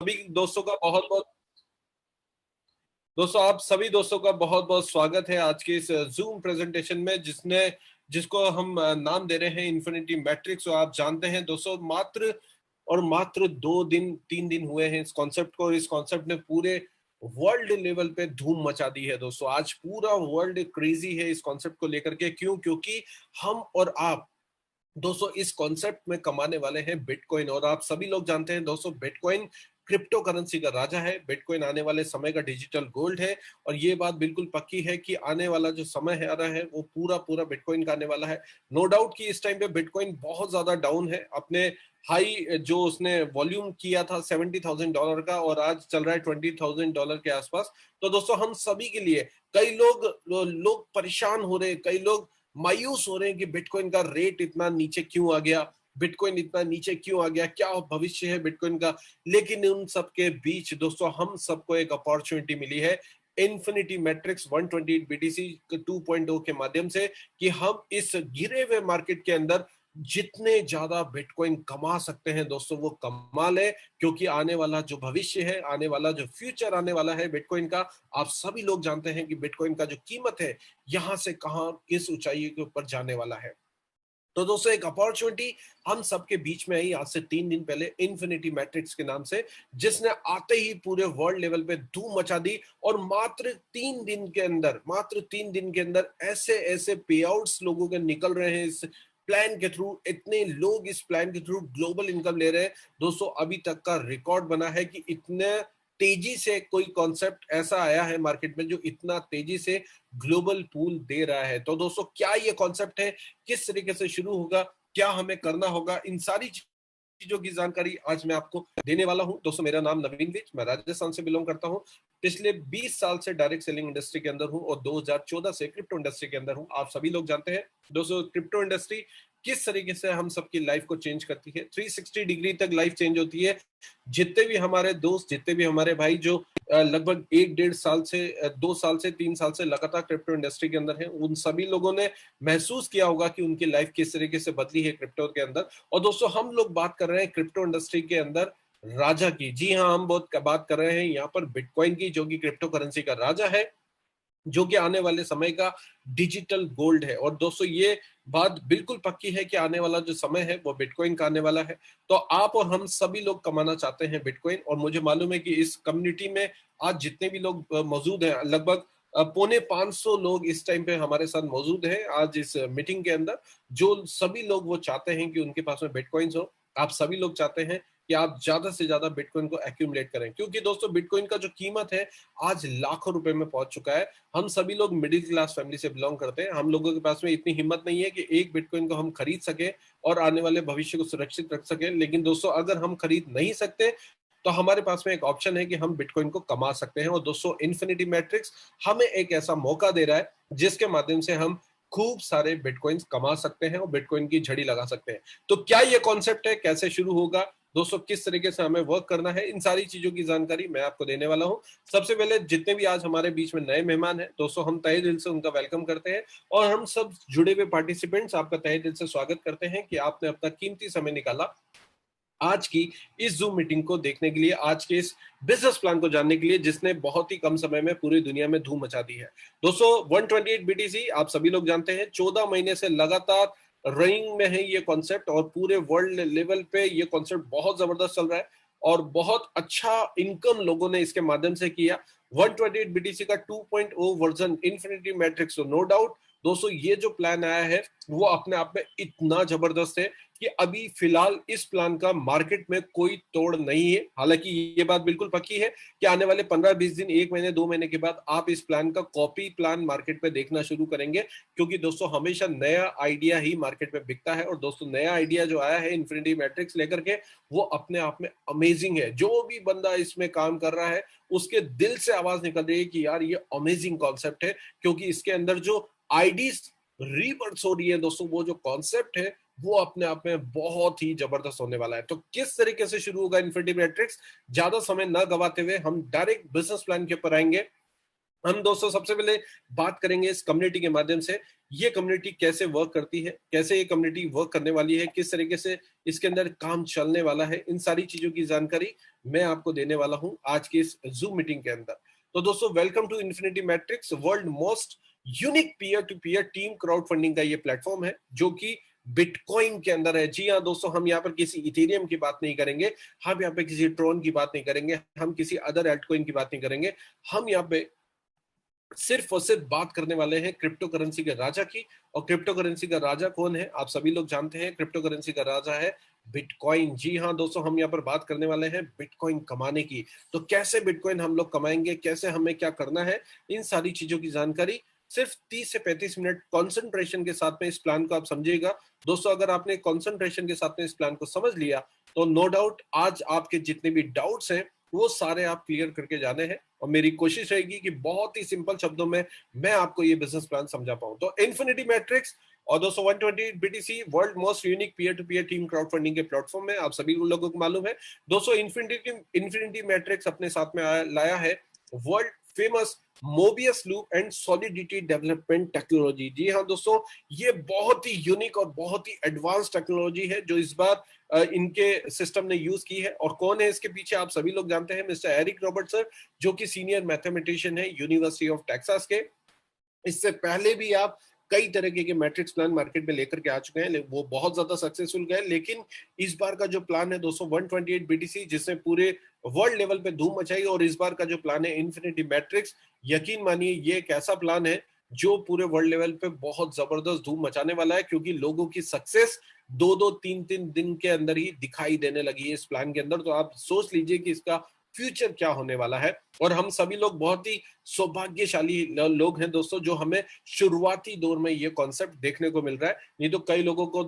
सभी दोस्तों का बहुत बहुत दोस्तों आप सभी दोस्तों का बहुत बहुत स्वागत है आज के इस जूम प्रेजेंटेशन में जिसको हम नाम दे रहे हैं इन्फिनिटी मैट्रिक्स। और आप जानते हैं दोस्तों मात्र 2 दिन 3 दिन हुए हैं इस कॉन्सेप्ट को, और इस कॉन्सेप्ट ने पूरे वर्ल्ड लेवल पे धूम मचा दी है दोस्तों। आज पूरा वर्ल्ड क्रेजी है इस कॉन्सेप्ट को लेकर के। क्यों? क्योंकि हम और आप दोस्तों इस कॉन्सेप्ट में कमाने वाले हैं बिटकॉइन। और आप सभी लोग जानते हैं दोस्तों, बिटकॉइन क्रिप्टो करेंसी का राजा है। बिटकॉइन आने वाले समय का डिजिटल गोल्ड है। और ये बात बिल्कुल पक्की है कि आने वाला जो समय है आ रहा है वो पूरा पूरा बिटकॉइन का आने वाला है। नो डाउट कि इस टाइम पे बिटकॉइन बहुत ज्यादा डाउन है। अपने हाई जो उसने वॉल्यूम किया था $70,000 का, और आज चल रहा है $20,000 के आसपास। तो दोस्तों हम सभी के लिए कई लोग परेशान हो रहे हैं, कई लोग मायूस हो रहे हैं कि बिटकॉइन का रेट इतना नीचे क्यों आ गया, बिटकॉइन इतना नीचे क्यों आ गया, क्या भविष्य है बिटकॉइन का। लेकिन उन सब के बीच दोस्तों हम सबको एक अपॉर्चुनिटी मिली है इन्फिनिटी मैट्रिक्स 128 बीटीसी 2.0 के माध्यम से, कि हम इस गिरे हुए मार्केट के अंदर जितने ज्यादा बिटकॉइन कमा सकते हैं दोस्तों वो कमा ले। क्योंकि आने वाला जो भविष्य है, आने वाला जो फ्यूचर आने वाला है बिटकॉइन का, आप सभी लोग जानते हैं कि बिटकॉइन का जो कीमत है यहां से कहां किस ऊंचाई के ऊपर जाने वाला है। तो दोस्तों एक अपॉर्चुनिटी हम सबके बीच में आई आज से 3 दिन पहले इन्फिनिटी मैट्रिक्स के नाम से, जिसने आते ही पूरे वर्ल्ड लेवल पे धूम मचा दी। और मात्र 3 दिन के अंदर ऐसे ऐसे पे आउट्स लोगों के निकल रहे हैं इस प्लान के थ्रू। इतने लोग इस प्लान के थ्रू ग्लोबल इनकम ले रहे हैं दोस्तों। अभी तक का रिकॉर्ड बना है कि इतने तेजी से कोई कॉन्सेप्ट ऐसा आया है मार्केट में जो इतना तेजी से ग्लोबल पूल दे रहा है। तो दोस्तों क्या ये कॉन्सेप्ट है, किस तरीके से शुरू होगा, क्या हमें करना होगा, इन सारी चीजों की जानकारी आज मैं आपको देने वाला हूं। दोस्तों मेरा नाम नवीन विज, मैं राजस्थान से बिलोंग करता हूं। पिछले 20 साल से डायरेक्ट सेलिंग इंडस्ट्री के अंदर हूं और 2014 से क्रिप्टो इंडस्ट्री के अंदर हूं। आप सभी लोग जानते हैं दोस्तों क्रिप्टो इंडस्ट्री किस तरीके से हम सबकी लाइफ को चेंज करती है। 360 डिग्री तक लाइफ चेंज होती है। जितने भी हमारे दोस्त, जितने भी हमारे भाई जो लगभग 1 डेढ़ साल से 2 साल से 3 साल से लगातार क्रिप्टो इंडस्ट्री के अंदर है, उन सभी लोगों ने महसूस किया होगा कि उनकी लाइफ किस तरीके से बदली है क्रिप्टो के अंदर। और दोस्तों हम लोग बात कर रहे हैं क्रिप्टो इंडस्ट्री के अंदर राजा की। जी हाँ, हम बहुत बात कर रहे हैं यहाँ पर बिटकॉइन की, जो कि क्रिप्टो करेंसी का राजा है, जो कि आने वाले समय का डिजिटल गोल्ड है। और दोस्तों ये बात बिल्कुल पक्की है कि आने वाला जो समय है वो बिटकॉइन का आने वाला है। तो आप और हम सभी लोग कमाना चाहते हैं बिटकॉइन। और मुझे मालूम है कि इस कम्युनिटी में आज जितने भी लोग मौजूद हैं, लगभग 450 लोग इस टाइम पे हमारे साथ मौजूद हैं आज इस मीटिंग के अंदर। जो सभी लोग वो चाहते हैं कि उनके पास में बिटकॉइंस हो। आप सभी लोग चाहते हैं कि आप ज्यादा से ज्यादा बिटकॉइन को एक्यूमुलेट करें, क्योंकि दोस्तों बिटकॉइन का जो कीमत है आज लाखों रुपए में पहुंच चुका है। हम सभी लोग मिडिल क्लास फैमिली से बिलोंग करते हैं। हम लोगों के पास में इतनी हिम्मत नहीं है कि एक बिटकॉइन को हम खरीद सके और आने वाले भविष्य को सुरक्षित रख सके। लेकिन दोस्तों अगर हम खरीद नहीं सकते तो हमारे पास में एक ऑप्शन है कि हम बिटकॉइन को कमा सकते हैं। और दोस्तों इन्फिनिटी मैट्रिक्स हमें एक ऐसा मौका दे रहा है जिसके माध्यम से हम खूब सारे बिटकॉइंस कमा सकते हैं और बिटकॉइन की झड़ी लगा सकते हैं। तो क्या ये कॉन्सेप्ट है, कैसे शुरू होगा दोस्तों, किस तरीके से हमें वर्क करना है, इन सारी चीजों की जानकारी मैं आपको देने वाला हूं। सबसे पहले जितने भी आज हमारे बीच में नए मेहमान हैं दोस्तों, हम तहे दिल से उनका वेलकम करते हैं। और हम सब जुड़े हुए पार्टिसिपेंट्स आपका तहे दिल से स्वागत करते हैं कि आपने अपना कीमती समय निकाला आज की इस जूम मीटिंग को देखने के लिए, आज के इस बिजनेस प्लान को जानने के लिए, जिसने बहुत ही कम समय में पूरी दुनिया में धूम मचा दी है। दोस्तों 128 बीटीसी आप सभी लोग जानते हैं 14 महीने से लगातार रनिंग में है ये कॉन्सेप्ट, और पूरे वर्ल्ड लेवल पे ये कॉन्सेप्ट बहुत जबरदस्त चल रहा है और बहुत अच्छा इनकम लोगों ने इसके माध्यम से किया। 128 बीटीसी का 2.0 version Infinity Matrix, no doubt दोस्तों ये जो प्लान आया है वो अपने आप में इतना जबरदस्त है कि अभी फिलहाल इस प्लान का मार्केट में कोई तोड़ नहीं है। हालांकि ये बात बिल्कुल पक्की है कि आने वाले 15-20 दिन, 1 महीने 2 महीने के बाद आप इस प्लान का कॉपी प्लान मार्केट में देखना शुरू करेंगे। क्योंकि दोस्तों हमेशा नया आइडिया ही मार्केट में बिकता है। और दोस्तों नया आइडिया जो आया है इन्फिनिटी मैट्रिक्स लेकर के, वो अपने आप में अमेजिंग है। जो भी बंदा इसमें काम कर रहा है उसके दिल से आवाज निकल रही है कि यार ये अमेजिंग कॉन्सेप्ट है। क्योंकि इसके अंदर जो आईडीज रीबर्थ हो रही है दोस्तों, वो जो कॉन्सेप्ट है वो अपने आप में बहुत ही जबरदस्त होने वाला है। तो किस तरीके से शुरू होगा इन्फिनिटी मैट्रिक्स, ज्यादा समय ना गवाते हुए हम डायरेक्ट बिजनेस प्लान के ऊपर आएंगे। हम दोस्तों सबसे पहले बात करेंगे इस कम्युनिटी के माध्यम से, ये कम्युनिटी कैसे वर्क करती है, कैसे ये कम्युनिटी वर्क करने वाली है, किस तरीके से इसके अंदर काम चलने वाला है, इन सारी चीजों की जानकारी मैं आपको देने वाला हूं आज की इस जूम मीटिंग के अंदर। तो दोस्तों welcome to Infinity Matrix, world most unique peer to peer team crowd funding का ये प्लेटफॉर्म है जो कि बिटकॉइन के अंदर है। जी हाँ दोस्तों, हम यहाँ पर किसी इथेरियम की बात नहीं करेंगे, हम यहाँ पे किसी ट्रोन की बात नहीं करेंगे, हम किसी अदर एल्टकॉइन की बात नहीं करेंगे, हम यहाँ पे सिर्फ और सिर्फ बात करने वाले हैं क्रिप्टो करेंसी के राजा की। और क्रिप्टो करेंसी का राजा कौन है आप सभी लोग जानते हैं, क्रिप्टो करेंसी का राजा है बिटकॉइन। जी हाँ दोस्तों, हम यहाँ पर बात करने वाले हैं बिटकॉइन कमाने की। तो कैसे बिटकॉइन हम लोग कमाएंगे, कैसे हमें क्या करना है, इन सारी चीजों की जानकारी सिर्फ 30 से 35 मिनट कंसंट्रेशन के साथ में इस प्लान को आप समझिएगा। दोस्तों अगर आपने कंसंट्रेशन के साथ में इस प्लान को समझ लिया तो नो डाउट आज आपके जितने भी डाउट्स हैं वो सारे आप क्लियर करके जाने हैं। और मेरी कोशिश रहेगी कि बहुत ही सिंपल शब्दों में मैं आपको ये बिजनेस प्लान समझा पाऊं। तो इन्फिनिटी मैट्रिक्स और दोस्तों 128 BTC world most unique peer to peer team crowd funding के प्लेटफॉर्म में आप सभी लोगों को मालूम है। दोस्तों इन्फिनिटी मैट्रिक्स अपने साथ में लाया है world famous Mobius loop and solidity development technology. जी हाँ दोस्तों, ये बहुत ही यूनिक और बहुत ही एडवांस टेक्नोलॉजी है जो इस बार इनके सिस्टम ने यूज की है। और कौन है इसके पीछे आप सभी लोग जानते हैं, मिस्टर एरिक रॉबर्ट सर, जो कि सीनियर मैथमेटिशियन है यूनिवर्सिटी ऑफ टेक्सास के। इससे पहले भी आप कई तरह के मैट्रिक्स प्लान मार्केट में लेकर के आ चुके हैं, वो बहुत ज्यादा सक्सेसफुल गए। लेकिन इस बार का जो प्लान है दोस्तों 128 बीटीसी, जिसने पूरे वर्ल्ड लेवल पे धूम मचाई, और इस बार का जो प्लान है इन्फिनिटी मैट्रिक्स, यकीन मानिए ये एक ऐसा प्लान है जो पूरे वर्ल्ड लेवल पे बहुत जबरदस्त धूम मचाने वाला है, क्योंकि लोगों की सक्सेस 2-2 3-3 दिन के अंदर ही दिखाई देने लगी है इस प्लान के अंदर। तो आप सोच लीजिए कि इसका फ्यूचर क्या होने वाला है। और हम सभी लोग बहुत ही सौभाग्यशाली लोग हैं दोस्तों, जो हमें शुरुआती दौर में ये कॉन्सेप्ट देखने को मिल रहा है। नहीं तो कई लोगों को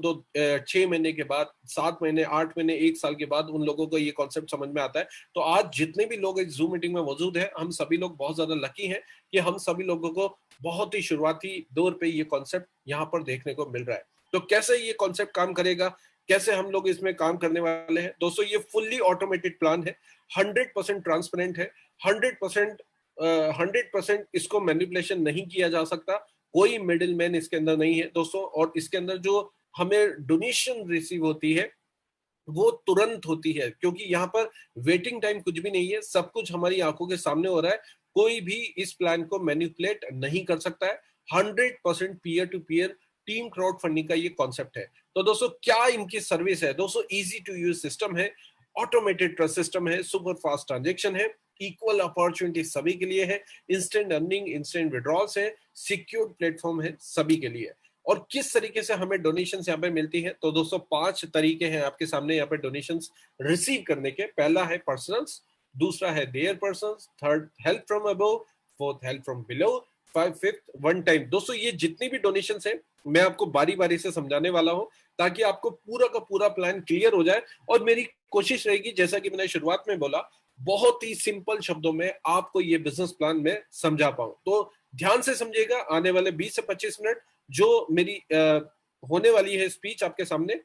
6 महीने के बाद, 7 महीने, 8 महीने, 1 साल के बाद उन लोगों को ये कॉन्सेप्ट समझ में आता है। तो आज जितने भी लोग इस जूम मीटिंग में मौजूद हैं, हम सभी लोग बहुत ज्यादा लकी हैं कि हम सभी लोगों को बहुत ही शुरुआती दौर पे ये कॉन्सेप्ट यहाँ पर देखने को मिल रहा है। तो कैसे ये कॉन्सेप्ट काम करेगा, कैसे हम लोग इसमें काम करने वाले हैं दोस्तों, ये फुल्ली ऑटोमेटेड प्लान है, 100% ट्रांसपेरेंट है, 100% 100% इसको मैनिपुलेशन नहीं किया जा सकता, कोई मिडिल मैन इसके अंदर नहीं है दोस्तों। और इसके अंदर जो हमें डोनेशन रिसीव होती है वो तुरंत होती है, क्योंकि यहाँ पर वेटिंग टाइम कुछ भी नहीं है, सब कुछ हमारी आंखों के सामने हो रहा है। कोई भी इस प्लान को मैनिपुलेट नहीं कर सकता है। 100% peer to peer team crowd funding का ये कॉन्सेप्ट है। तो दोस्तों क्या इनकी सर्विस है दोस्तों, इजी टू यूज सिस्टम है, ऑटोमेटेड ट्रस्ट सिस्टम है, सुपर फास्ट ट्रांजेक्शन है, इक्वल अपॉर्चुनिटी सभी के लिए है, इंस्टेंट अर्निंग, इंस्टेंट विड्रॉल्स है, सिक्योर्ड प्लेटफॉर्म है सभी के लिए। और किस तरीके से हमें डोनेशन यहाँ पे मिलती है, तो दोस्तों 5 तरीके हैं आपके सामने यहाँ पे डोनेशन रिसीव करने के। पहला है पर्सनल्स, दूसरा है their personals, third help from above, fourth help from below, fifth one time. दोस्तों ये जितनी भी डोनेशन है मैं आपको बारी बारी से समझाने वाला हूं, ताकि आपको पूरा का पूरा प्लान क्लियर हो जाए। और मेरी कोशिश रहेगी, जैसा कि मैंने शुरुआत में बोला, बहुत ही सिंपल शब्दों में आपको ये बिजनेस प्लान में समझा पाऊं। तो ध्यान से समझिएगा, आने वाले 20 से 25 मिनट जो मेरी होने वाली है स्पीच आपके सामने,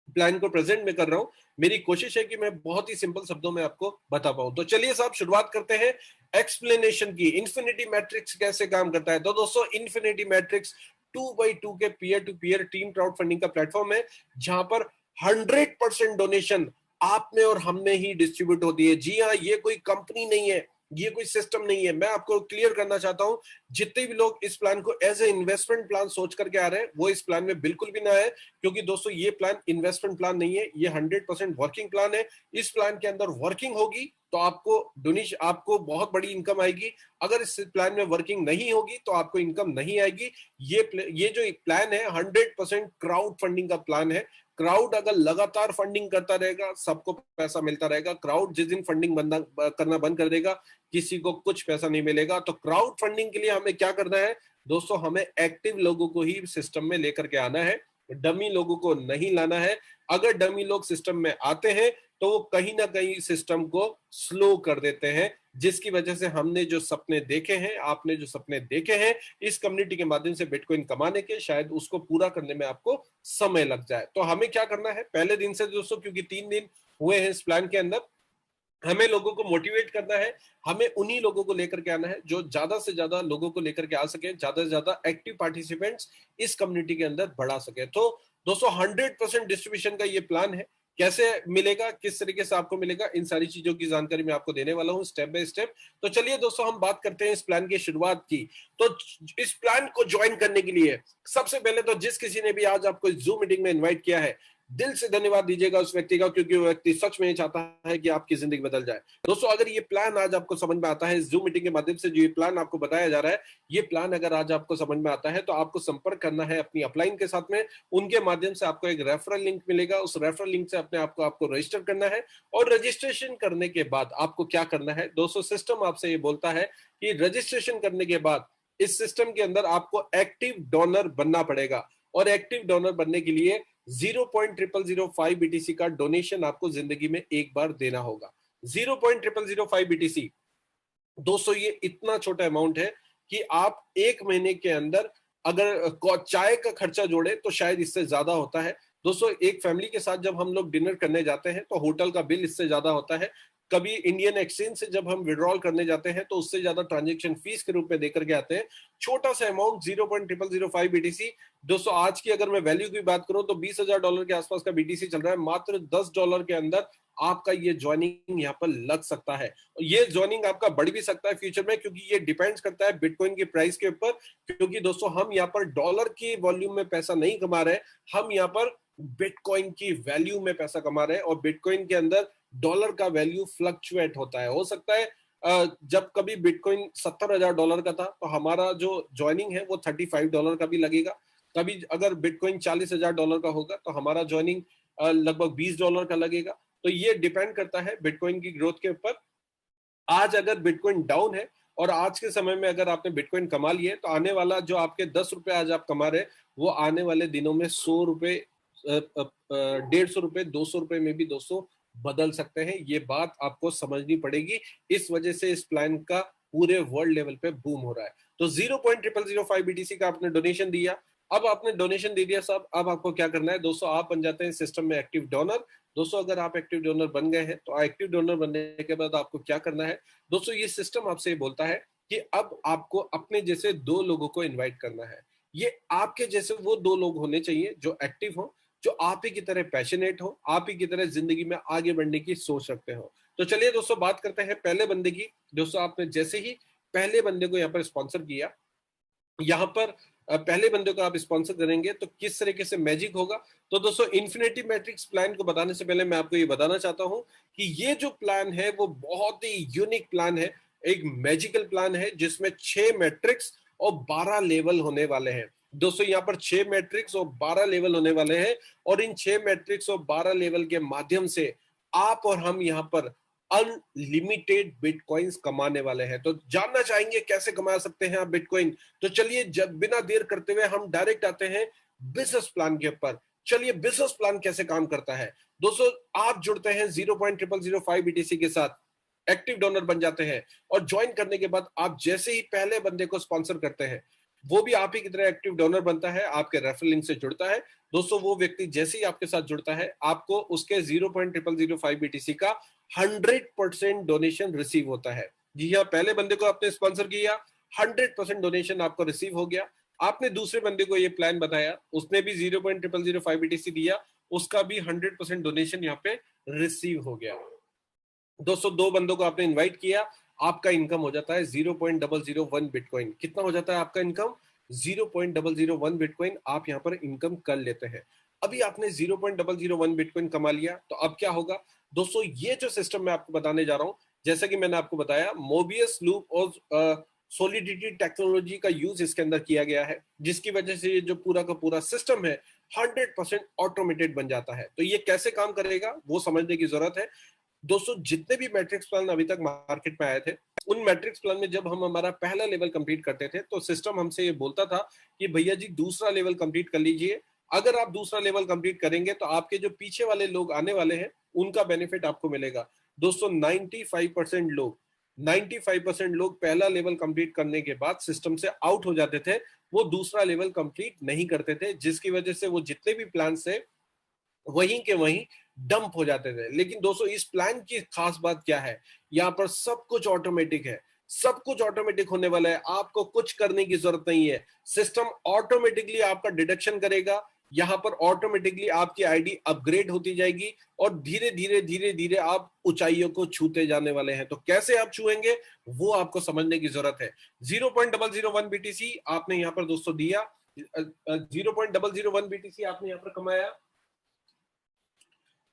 प्लान को प्रेजेंट में कर रहा हूं, मेरी कोशिश है कि मैं बहुत ही सिंपल शब्दों में आपको बता पाऊं। तो चलिए साहब शुरुआत करते हैं एक्सप्लेनेशन की। इन्फिनिटी मैट्रिक्स कैसे काम करता है, तो दोस्तों इन्फिनिटी मैट्रिक्स 2x2 के peer to peer team crowd funding का प्लेटफॉर्म है, जहां पर 100% डोनेशन आप में और हम में ही डिस्ट्रीब्यूट होती है। जी हाँ, ये कोई कंपनी नहीं है, ये कोई सिस्टम नहीं है। मैं आपको क्लियर करना चाहता हूं, जितने भी लोग इस प्लान को एज ए इन्वेस्टमेंट प्लान सोच करके आ रहे हैं, वो इस प्लान में बिल्कुल भी ना है, क्योंकि दोस्तों ये प्लान इन्वेस्टमेंट प्लान नहीं है, ये 100% वर्किंग प्लान है। इस प्लान के अंदर वर्किंग होगी तो आपको डोनेशन, आपको बहुत बड़ी इनकम आएगी। अगर इस प्लान में वर्किंग नहीं होगी तो आपको इनकम नहीं आएगी। ये जो प्लान है 100% क्राउड फंडिंग का प्लान है। क्राउड अगर लगातार फंडिंग करता रहेगा, सबको पैसा मिलता रहेगा। क्राउड जिस दिन फंडिंग करना बंद कर देगा, किसी को कुछ पैसा नहीं मिलेगा। तो क्राउड फंडिंग के लिए हमें क्या करना है दोस्तों, हमें एक्टिव लोगों को ही सिस्टम में लेकर के आना है, डमी लोगों को नहीं लाना है। अगर डमी लोग सिस्टम में आते हैं तो वो कहीं ना कहीं सिस्टम को स्लो कर देते हैं, जिसकी वजह से हमने जो सपने देखे हैं, आपने जो सपने देखे हैं इस कम्युनिटी के माध्यम से बिटकॉइन कमाने के, शायद उसको पूरा करने में आपको समय लग जाए। तो हमें क्या करना है पहले दिन से दोस्तों, क्योंकि 3 दिन हुए हैं इस प्लान के अंदर, हमें लोगों को मोटिवेट करना है, हमें उन्हीं लोगों को लेकर के आना है जो ज्यादा से ज्यादा लोगों को लेकर के आ सके, ज्यादा से ज्यादा एक्टिव पार्टिसिपेंट्स इस कम्युनिटी के अंदर बढ़ा सके। तो दोस्तों 100% डिस्ट्रीब्यूशन का ये प्लान है। कैसे मिलेगा, किस तरीके से आपको मिलेगा, इन सारी चीजों की जानकारी मैं आपको देने वाला हूँ स्टेप बाय स्टेप। तो चलिए दोस्तों हम बात करते हैं इस प्लान की शुरुआत की। तो इस प्लान को ज्वाइन करने के लिए सबसे पहले तो जिस किसी ने भी आज आपको जूम मीटिंग में इन्वाइट किया है, दिल से धन्यवाद दीजिएगा उस व्यक्ति का, क्योंकि वो व्यक्ति सच में चाहता है कि आपकी जिंदगी बदल जाए। दोस्तों अगर ये प्लान आज आपको समझ में आता है, जूम मीटिंग के माध्यम से जो ये प्लान आपको बताया जा रहा है, ये प्लान अगर आज आपको समझ में आता है तो आपको संपर्क करना है अपनी अपलाइन के साथ में। उनके माध्यम से आपको एक रेफरल लिंक मिलेगा, उस रेफरल लिंक से अपने आपको रजिस्टर करना है। और रजिस्ट्रेशन करने के बाद आपको क्या करना है दोस्तों, सिस्टम आपसे ये बोलता है कि रजिस्ट्रेशन करने के बाद इस सिस्टम के अंदर आपको एक्टिव डोनर बनना पड़ेगा। और एक्टिव डोनर बनने के लिए 0.0005 बीटीसी का डोनेशन आपको जिंदगी में एक बार देना होगा। 0.0005 बीटीसी दोस्तों ये इतना छोटा अमाउंट है कि आप एक महीने के अंदर अगर चाय का खर्चा जोड़े तो शायद इससे ज्यादा होता है। दोस्तों एक फैमिली के साथ जब हम लोग डिनर करने जाते हैं तो होटल का बिल इससे ज्यादा होता है। कभी इंडियन एक्सचेंज से जब हम विड्रॉल करने जाते हैं तो उससे ज्यादा ट्रांजेक्शन फीस के रूप में देकर के आते हैं। छोटा सा अमाउंट 0.0005 बीटीसी। दोस्तों आज की अगर मैं वैल्यू की बात करूं तो $20,000 के आसपास का बीटीसी चल रहा है। मात्र $10 के अंदर आपका ये ज्वाइनिंग यहाँ पर लग सकता है। ये ज्वाइनिंग आपका बढ़ भी सकता है फ्यूचर में, क्योंकि ये डिपेंड्स करता है बिटकॉइन की प्राइस के ऊपर। क्योंकि दोस्तों हम यहाँ पर डॉलर की वॉल्यूम में पैसा नहीं कमा रहे, हम यहाँ पर बिटकॉइन की वैल्यू में पैसा कमा रहे हैं। और बिटकॉइन के अंदर डॉलर का वैल्यू फ्लक्चुएट होता है। हो सकता है जब कभी बिटकॉइन $70,000 का था तो हमारा जो ज्वाइनिंग है वो $35 का भी लगेगा। कभी अगर बिटकॉइन $40,000 का होगा तो हमारा ज्वाइनिंग लगभग $20 का लगेगा। तो ये डिपेंड करता है बिटकॉइन की ग्रोथ के ऊपर। आज अगर बिटकॉइन डाउन है और आज के समय में अगर आपने बिटकॉइन कमा लिए तो आने वाला जो आपके ₹10 आज आप कमा रहे, वो आने वाले दिनों में ₹100, ₹150, ₹200 में भी दोस्तों बदल सकते हैं। ये बात आपको समझनी पड़ेगी। इस वजह से इस प्लान का पूरे वर्ल्ड लेवल पे बूम हो रहा है। तो 0.0005 बीटीसी का आपने डोनेशन दिया। अब आपने डोनेशन दे दिया सब, अब आपको क्या करना है दोस्तों, आप बन जाते हैं सिस्टम में एक्टिव डोनर। दोस्तों अगर आप एक्टिव डोनर बन गए हैं तो एक्टिव डोनर बनने के बाद आपको क्या करना है दोस्तों, ये सिस्टम आपसे ये बोलता है कि अब आपको अपने जैसे 2 लोगों को इनवाइट करना है। ये आपके जैसे वो 2 लोग होने चाहिए जो एक्टिव हो, जो आप ही की तरह पैशनेट हो, आप ही की तरह जिंदगी में आगे बढ़ने की सोच रखते हो। तो चलिए दोस्तों बात करते हैं पहले बंदे की। दोस्तों आपने जैसे ही पहले बंदे को यहाँ पर स्पॉन्सर किया, यहाँ पर पहले बंदे को आप स्पॉन्सर करेंगे तो किस तरीके से मैजिक होगा। तो दोस्तों इन्फिनिटी मैट्रिक्स प्लान को बताने से पहले मैं आपको ये बताना चाहता हूं कि ये जो प्लान है वो बहुत ही यूनिक प्लान है, एक मैजिकल प्लान है जिसमें 6 मैट्रिक्स और 12 लेवल होने वाले हैं। दोस्तों यहाँ पर 6 मैट्रिक्स और 12 लेवल होने वाले हैं। और इन 6 मैट्रिक्स और 12 लेवल के माध्यम से आप और हम यहाँ पर अनलिमिटेड बिटकॉइंस कमाने वाले हैं। तो जानना चाहेंगे कैसे कमा सकते हैं आप बिटकॉइन। तो चलिए जब बिना देर करते हुए हम डायरेक्ट आते हैं बिजनेस प्लान के ऊपर। चलिए बिजनेस प्लान कैसे काम करता है दोस्तों, आप जुड़ते हैं 0.0005 बीटीसी के साथ, एक्टिव डोनर बन जाते हैं और ज्वाइन करने के बाद आप जैसे ही पहले बंदे को स्पॉन्सर करते हैं, वो भी आप ही की तरह एक्टिव डोनर बनता है, आपके रेफरल लिंक से जुड़ता है। दोस्तों वो व्यक्ति जैसे ही आपके साथ जुड़ता है आपको उसके 0.0005 बीटीसी का 100% डोनेशन रिसीव होता है। जी हाँ, पहले बंदे को आपने स्पॉन्सर किया, 100% डोनेशन आपको रिसीव हो गया। आपने दूसरे बंदे को ये प्लान बताया, उसने भी 0.0005 बीटीसी दिया, उसका भी 100% डोनेशन यहाँ पे रिसीव हो गया। दोस्तों 2 बंदों को आपने इनवाइट किया, आपका इनकम हो जाता है 0.001 बिटकॉइन। कितना हो जाता है आपका इनकम? 0.001 बिटकॉइन आप यहाँ पर इनकम कर लेते हैं। अभी आपने 0.001 बिटकॉइन कमा लिया तो अब क्या होगा दोस्तों, ये जो सिस्टम मैं आपको बताने जा रहा हूँ, जैसा कि मैंने आपको बताया मोबियस लूप और सोलिडिटी टेक्नोलॉजी का यूज इसके अंदर किया गया है, जिसकी वजह से ये जो पूरा का पूरा सिस्टम है 100% ऑटोमेटेड बन जाता है। तो ये कैसे काम करेगा वो समझने की जरूरत है। दोस्तों जितने भी मैट्रिक्स प्लान अभी तक मार्केट में आए थे, उन मैट्रिक्स प्लान में जब हम हमारा पहला लेवल कंप्लीट करते थे तो सिस्टम हमसे ये बोलता था कि भैया जी दूसरा लेवल कंप्लीट कर लीजिए। अगर आप दूसरा लेवल कंप्लीट करेंगे तो आपके जो पीछे वाले लोग आने वाले हैं उनका बेनिफिट आपको मिलेगा। दोस्तों 95% लोग पहला लेवल कंप्लीट करने के बाद सिस्टम से आउट हो जाते थे, वो दूसरा लेवल कंप्लीट नहीं करते थे, जिसकी वजह से वो जितने भी प्लान थे वहीं के वहीं डंप हो जाते थे। लेकिन दोस्तों इस प्लान की खास बात क्या है, यहाँ पर सब कुछ ऑटोमेटिक है, सब कुछ ऑटोमेटिक होने वाला है, आपको कुछ करने की जरूरत नहीं है। सिस्टम ऑटोमेटिकली आपका डिडक्शन करेगा, यहाँ पर ऑटोमेटिकली आपकी आईडी अपग्रेड होती जाएगी और धीरे धीरे धीरे धीरे आप ऊंचाइयों को छूते जाने वाले हैं। तो कैसे आप छुएंगे वो आपको समझने की जरूरत है। 0.001 बीटीसी आपने यहाँ पर दोस्तों दिया, 0.001 बीटीसी आपने यहाँ पर कमाया,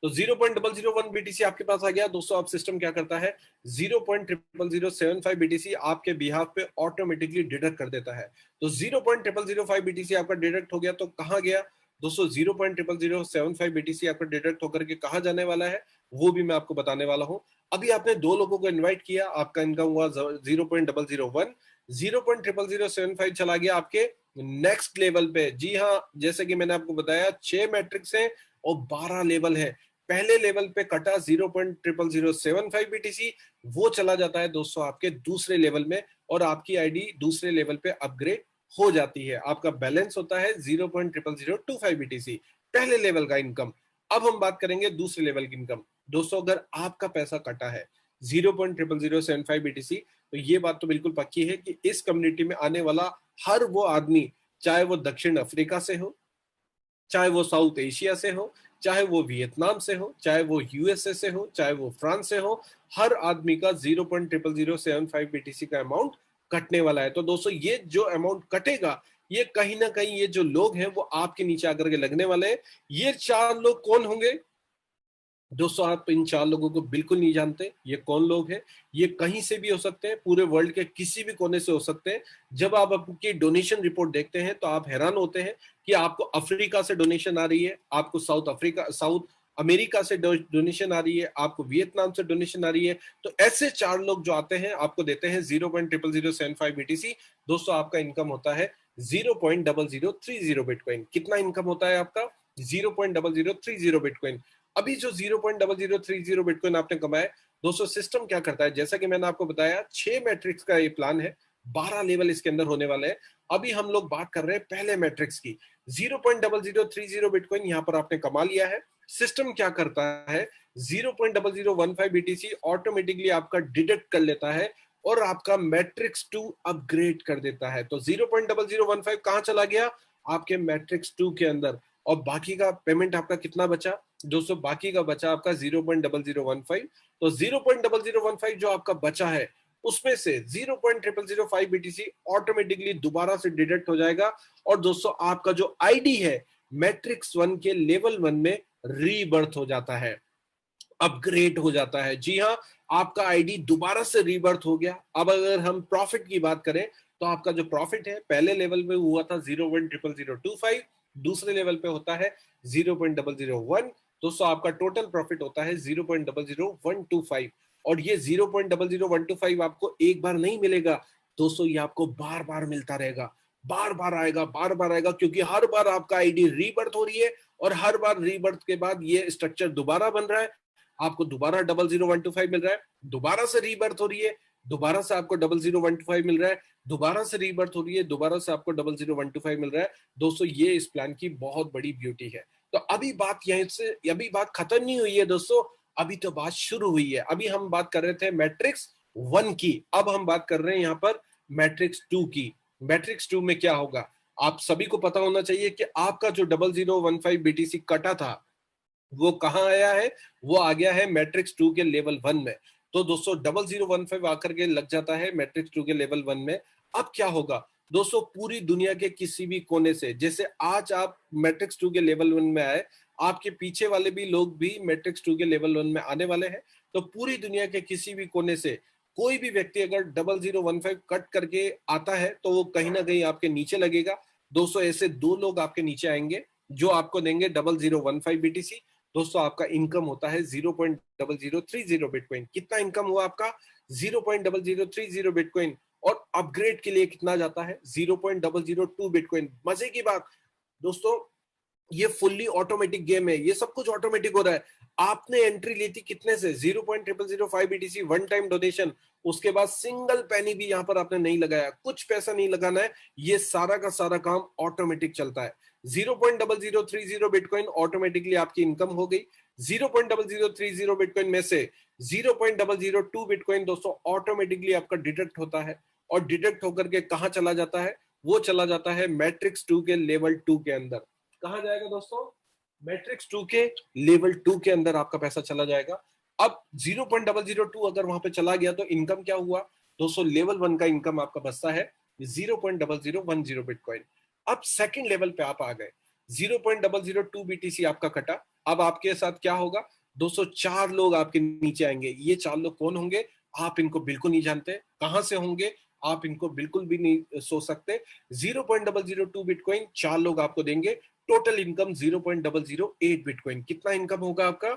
तो 0.001 बीटीसी आपके पास आ गया दोस्तों। अब सिस्टम क्या करता है, 0.00075 बीटीसी आपके बिहाफ पे ऑटोमेटिकली डिडक्ट कर देता है। तो 0.005 बीटीसी आपका डिडक्ट हो गया, तो कहां गया दोस्तों, 0.00075 बीटीसी आपका डिडक्ट होकर के कहां जाने वाला है वो भी मैं आपको बताने वाला हूं। अभी आपने 2 लोगों को इन्वाइट किया, आपका इनकम हुआ 0.001, 0.00075 चला गया आपके नेक्स्ट लेवल पे। जी हाँ, जैसे कि मैंने आपको बताया 6 मैट्रिक्स है और 12 लेवल है। पहले लेवल पे कटा 0.00075 बीटीसी, वो चला जाता है दोस्तों आपके दूसरे लेवल में और आपकी आईडी दूसरे लेवल पे अपग्रेड हो जाती है। आपका बैलेंस होता है 0.00025 बीटीसी, पहले लेवल का इनकम। अब हम बात करेंगे दूसरे लेवल की इनकम। दोस्तों अगर आपका पैसा कटा है 0.00075 बीटीसी, तो ये बात तो बिल्कुल पक्की है कि इस कम्युनिटी में आने वाला हर वो आदमी, चाहे वो दक्षिण अफ्रीका से हो, चाहे वो साउथ एशिया से हो, चाहे वो वियतनाम से हो, चाहे वो यूएसए से हो, चाहे वो फ्रांस से हो, हर आदमी का 0.00075 बीटीसी का अमाउंट कटने वाला है। तो दोस्तों ये जो अमाउंट कटेगा, ये कहीं ना कहीं ये जो लोग हैं वो आपके नीचे आकर के लगने वाले हैं। ये 4 लोग कौन होंगे दोस्तों, आप इन 4 लोगों को बिल्कुल नहीं जानते ये कौन लोग हैं। ये कहीं से भी हो सकते हैं, पूरे वर्ल्ड के किसी भी कोने से हो सकते हैं। जब आप आपकी डोनेशन रिपोर्ट देखते हैं तो आप हैरान होते हैं कि आपको अफ्रीका से डोनेशन आ रही है, आपको साउथ अमेरिका से डोनेशन आ रही है, आपको वियतनाम से डोनेशन आ रही है। तो ऐसे 4 लोग जो आते हैं आपको देते हैं 0.00075 बीटीसी। दोस्तों आपका इनकम होता है 0.0030 बिटकॉइन। कितना इनकम होता है आपका, 0.0030 बिटकॉइन। अभी जो 0.0030 बिटकॉइन आपने कमाए, दोस्तों सिस्टम क्या करता है, जैसा कि मैंने आपको बताया 6 मैट्रिक्स का ये प्लान है, 12 लेवल इसके अंदर होने वाले हैं। अभी हम लोग बात कर रहे हैं पहले मैट्रिक्स की। 0.0030 बिटकॉइन यहाँ पर आपने कमा लिया है। सिस्टम क्या करता है, 0.0015 बीटीसी ऑटोमेटिकली आपका डिडक्ट कर लेता है और आपका मैट्रिक्स 2 अपग्रेड कर देता है। तो 0.0015 कहां चला गया, आपके मैट्रिक्स 2 के अंदर। और बाकी का पेमेंट आपका कितना बचा दोस्तों, बाकी का बचा आपका 0.0015। तो 0.0015 जो आपका बचा है उसमें से 0.0005 बीटीसी ऑटोमेटिकली दोबारा से डिडक्ट हो जाएगा। और दोस्तों आपका जो आईडी है मैट्रिक्स 1 के लेवल 1 में रीबर्थ हो जाता है, अपग्रेड हो जाता है। जी हाँ, आपका आईडी दोबारा से रीबर्थ हो गया। अब अगर हम प्रॉफिट की बात करें तो आपका जो प्रॉफिट है पहले लेवल में हुआ था 0.00025, दूसरे लेवल पे होता है 0.001। दोस्तों आपका टोटल प्रॉफिट होता है 0.00125। और ये 0.00125 आपको एक बार नहीं मिलेगा दोस्तों, ये आपको बार बार मिलता रहेगा, बार बार आएगा, बार बार आएगा, क्योंकि हर बार आपका आईडी रीबर्थ हो रही है और हर बार रीबर्थ के बाद ये स्ट्रक्चर दोबारा बन रहा है। आपको दोबारा 0.0125 मिल रहा है, दोबारा से रीबर्थ हो रही है, दोबारा से आपको 0.0125 मिल रहा है, दोबारा से रीबर्थ हो रही है, दोबारा से आपको 0.0125 मिल रहा है। दोस्तों ये इस प्लान की बहुत बड़ी ब्यूटी है। तो अभी बात यहीं से, अभी बात खत्म नहीं हुई है दोस्तों, अभी तो बात शुरू हुई है। अभी हम बात कर रहे थे मैट्रिक्स 1 की, अब हम बात कर रहे हैं यहाँ पर मैट्रिक्स 2 की। मैट्रिक्स 2 में क्या होगा, आप सभी को पता होना चाहिए कि आपका जो 0015 बीटीसी कटा था वो कहाँ आया है, वो आ गया है मैट्रिक्स 2 के लेवल 1 में। तो दोस्तों 0015 आकर के लग जाता है मैट्रिक्स 2 के लेवल 1 में। अब क्या होगा दोस्तों, पूरी दुनिया के किसी भी कोने से, जैसे आज आप मैट्रिक्स 2 के लेवल 1 में आए, आपके पीछे वाले भी लोग भी मैट्रिक्स 2 के लेवल 1 में आने वाले हैं। तो पूरी दुनिया के किसी भी कोने से कोई भी व्यक्ति अगर 0015 कट करके आता है तो वो कहीं ना कहीं आपके नीचे लगेगा। दोस्तों ऐसे 2 लोग आपके नीचे आएंगे जो आपको देंगे 0015 बीटीसी। दोस्तों आपका इनकम होता है 0.0030 बिटकॉइन। कितना इनकम हुआ आपका, 0.0030 बिटकॉइन। और अपग्रेड के लिए कितना जाता है, 0.002 बिटकॉइन। मजे की बात दोस्तों, ये फुल्ली ऑटोमेटिक गेम है, ये सब कुछ ऑटोमेटिक हो रहा है। आपने एंट्री ली थी कितने से, 0.0005 बीटीसी वन टाइम डोनेशन, उसके बाद सिंगल पैनी भी यहां पर आपने नहीं लगाया, कुछ पैसा नहीं लगाना है, ये सारा का सारा काम ऑटोमेटिक चलता है। 0.0030 बिटकॉइन ऑटोमेटिकली आपकी इनकम हो गई। 0.0030 बिटकॉइन में से 0.002 बिटकॉइन दोस्तों ऑटोमेटिकली आपका डिडक्ट होता है, और डिडक्ट होकर के कहां चला जाता है? वो चला जाता है मैट्रिक्स 2 के लेवल 2 के अंदर। कहां जाएगा दोस्तों? मैट्रिक्स 2 के लेवल 2 के अंदर आपका पैसा चला जाएगा। अब 0.002 अगर वहां पे चला गया तो इनकम क्या हुआ दोस्तों? लेवल 1 का इनकम आपका बचता है 0.0010 बिटकॉइन। अब सेकंड लेवल पे आप आ गए, 0.002 बीटीसी आपका कटा। अब आपके साथ क्या होगा दोस्तों? 4 लोग आपके नीचे आएंगे। ये 4 लोग कौन होंगे? आप इनको बिल्कुल नहीं जानते। कहां से होंगे? आप इनको बिल्कुल भी नहीं सोच सकते। 0.002 बिटकॉइन 4 लोग आपको देंगे। Total income 0.008 bitcoin. कितना इनकम होगा आपका?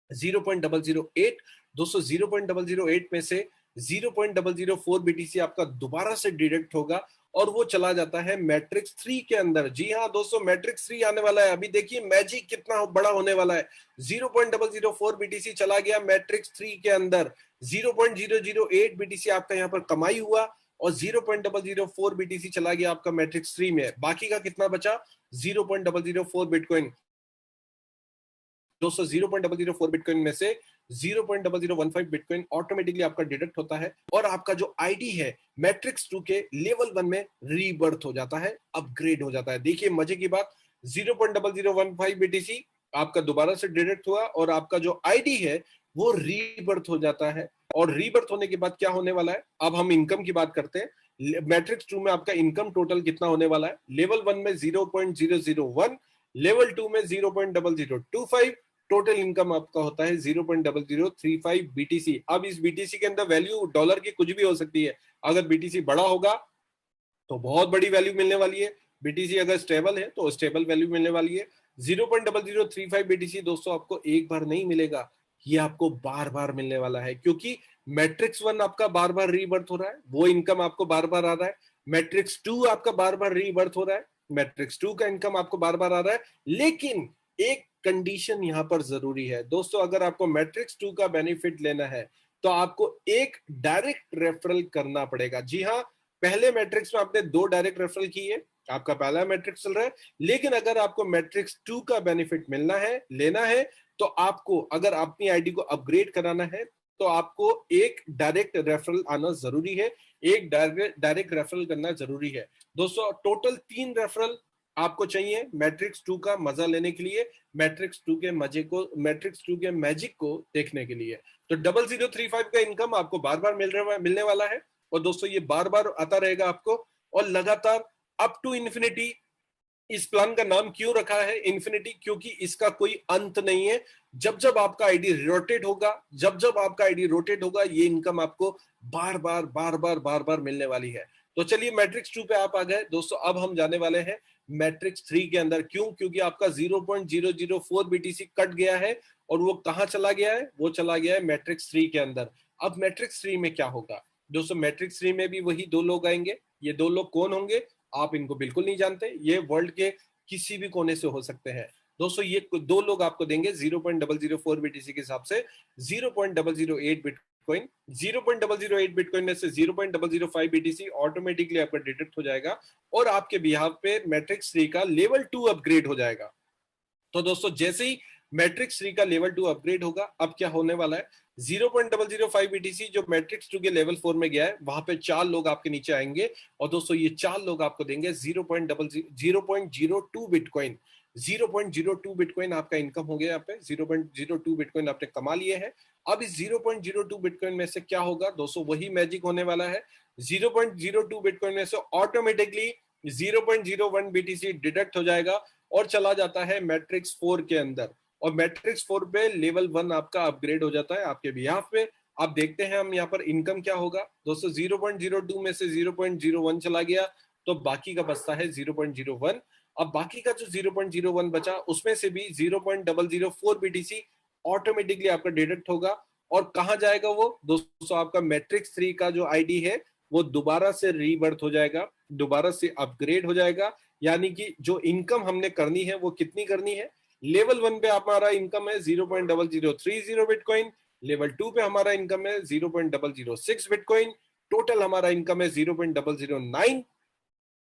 0.008। दोस्तों 0.008 में से 0.004 बीटीसी आपका दोबारा से डिडक्ट होगा, और वो चला जाता है मैट्रिक्स 3 के अंदर। जी हाँ दोस्तों, मैट्रिक्स 3 आने वाला है। अभी देखिए मैजिक कितना बड़ा होने वाला है। 0.004 बीटीसी चला गया मैट्रिक्स 3 के अंदर। 0.008 बीटीसी आपका यहाँ पर कमाई हुआ, और 0.004 बीटीसी चला गया आपका मैट्रिक्स 3 में। बाकी का कितना बचा? 0.004 बिटकॉइन। दोस्तों 0.004 बिटकॉइन में से 0.0015 बिटकॉइन ऑटोमेटिकली आपका डिडक्ट होता है, और आपका जो आईडी है मैट्रिक्स 2 के लेवल 1 में रीबर्थ हो जाता है, अपग्रेड हो जाता है। देखिए मजे की बात, 0.0015 बीटीसी आपका दोबारा से डिडक्ट हुआ, और आपका जो आईडी है वो रीबर्थ हो जाता है। और रीबर्थ होने के बाद क्या होने वाला है? अब हम इनकम की बात करते हैं। मैट्रिक्स 2 में आपका इनकम टोटल कितना होने वाला है? लेवल 1 में 0.001, लेवल 2 में 0.0025, टोटल इनकम आपका होता है 0.0035 बीटीसी। अब इस बीटीसी के अंदर वैल्यू डॉलर की कुछ भी हो सकती है। अगर बीटीसी बड़ा होगा तो बहुत बड़ी वैल्यू मिलने वाली है, बीटीसी अगर स्टेबल है तो स्टेबल वैल्यू मिलने वाली है। 0.0035 बीटीसी दोस्तों आपको एक बार नहीं मिलेगा, ये आपको बार बार मिलने वाला है, क्योंकि मैट्रिक्स 1 आपका बार बार रीबर्थ हो रहा है, वो इनकम आपको बार बार आ रहा है। मैट्रिक्स 2 आपका बार बार रीबर्थ हो रहा है, मैट्रिक्स 2 का इनकम आपको बार बार आ रहा है। लेकिन एक कंडीशन यहां पर जरूरी है दोस्तों, अगर आपको मैट्रिक्स 2 का बेनिफिट लेना है तो आपको एक डायरेक्ट रेफरल करना पड़ेगा। जी हाँ, पहले मैट्रिक्स में आपने 2 डायरेक्ट रेफरल किए, आपका पहला मैट्रिक्स चल रहा है। लेकिन अगर आपको मैट्रिक्स 2 का बेनिफिट मिलना है, लेना है, तो आपको अगर अपनी आईडी को अपग्रेड कराना है तो आपको एक डायरेक्ट रेफरल आना जरूरी है, एक डायरेक्ट रेफरल करना जरूरी है। दोस्तों टोटल 3 रेफरल आपको चाहिए मैट्रिक्स 2 का मजा लेने के लिए, मैट्रिक्स 2 के मजे को, मैट्रिक्स 2 के मैजिक को देखने के लिए। तो 0035 का इनकम आपको बार बार मिलने वाला है, और दोस्तों ये बार बार आता रहेगा आपको, और लगातार अप टू इन्फिनिटी। इस प्लान का नाम क्यों रखा है इन्फिनिटी? क्योंकि इसका कोई अंत नहीं है। जब जब आपका आईडी रोटेट होगा, जब जब आपका आईडी रोटेट होगा, ये इनकम आपको बार बार बार बार बार बार मिलने वाली है। तो चलिए मैट्रिक्स 2 पे आप आ गए दोस्तों, अब हम जाने वाले हैं मैट्रिक्स 3 के अंदर। क्यों? क्योंकि आपका 0.004 बीटीसी कट गया है, और वो कहां चला गया है? वो चला गया है मैट्रिक्स 3 के अंदर। अब मैट्रिक्स 3 में क्या होगा दोस्तों? मैट्रिक्स 3 में भी वही 2 लोग आएंगे। ये 2 लोग कौन होंगे? आप इनको बिल्कुल नहीं जानते, ये वर्ल्ड के किसी भी कोने से हो सकते हैं। दोस्तों ये 2 लोग आपको देंगे 0.004 बीटीसी के हिसाब से 0.008 बिटकॉइन। 0.008 बिटकॉइन में से 0.005 बीटीसी ऑटोमेटिकली आपका डिडक्ट हो जाएगा, और आपके बिहाफ पे मैट्रिक्स 3 का लेवल 2 अपग्रेड हो जाएगा। तो दोस्तों जैसे ही मैट्रिक्स 3 का लेवल 2 अपग्रेड होगा, अब क्या होने वाला है? 0.005 बीटीसी जो मैट्रिक्स 2 के लेवल 4 में गया है, वहां पे 4 लोग आपके नीचे आएंगे, और दोस्तों ये 4 लोग आपको देंगे 0.02 बिटकॉइन। 0.02 बिटकॉइन आपका इनकम हो गया। यहाँ पे 0.02 बिटकॉइन आपने कमा लिए हैं। अब इस 0.02 बिटकॉइन में से क्या होगा दोस्तों? वही मैजिक होने वाला है। 0.02 बिटकॉइन में से ऑटोमेटिकली 0.01 बीटीसी डिडक्ट हो जाएगा, और चला जाता है मैट्रिक्स 4 के अंदर, और मैट्रिक्स 4 पे लेवल 1 आपका अपग्रेड हो जाता है आपके बिहाफ पे। आप देखते हैं हम यहाँ पर इनकम क्या होगा दोस्तों। 0.02 में से 0.01 चला गया, तो बाकी का बचता है 0.01। अब बाकी का जो 0.01 बचा, उसमें से भी 0.004 बीटीसी ऑटोमेटिकली आपका डिडक्ट होगा, और कहाँ जाएगा वो दोस्तों? आपका मैट्रिक्स 3 का जो आईडी है वो दोबारा से रीबर्थ हो जाएगा, दोबारा से अपग्रेड हो जाएगा। यानी कि जो इनकम हमने करनी है वो कितनी करनी है? लेवल 1 पे हमारा इनकम है 0.0030 बिटकॉइन, लेवल 2 पे हमारा इनकम है 0.006 बिटकॉइन, टोटल हमारा इनकम है 0.009।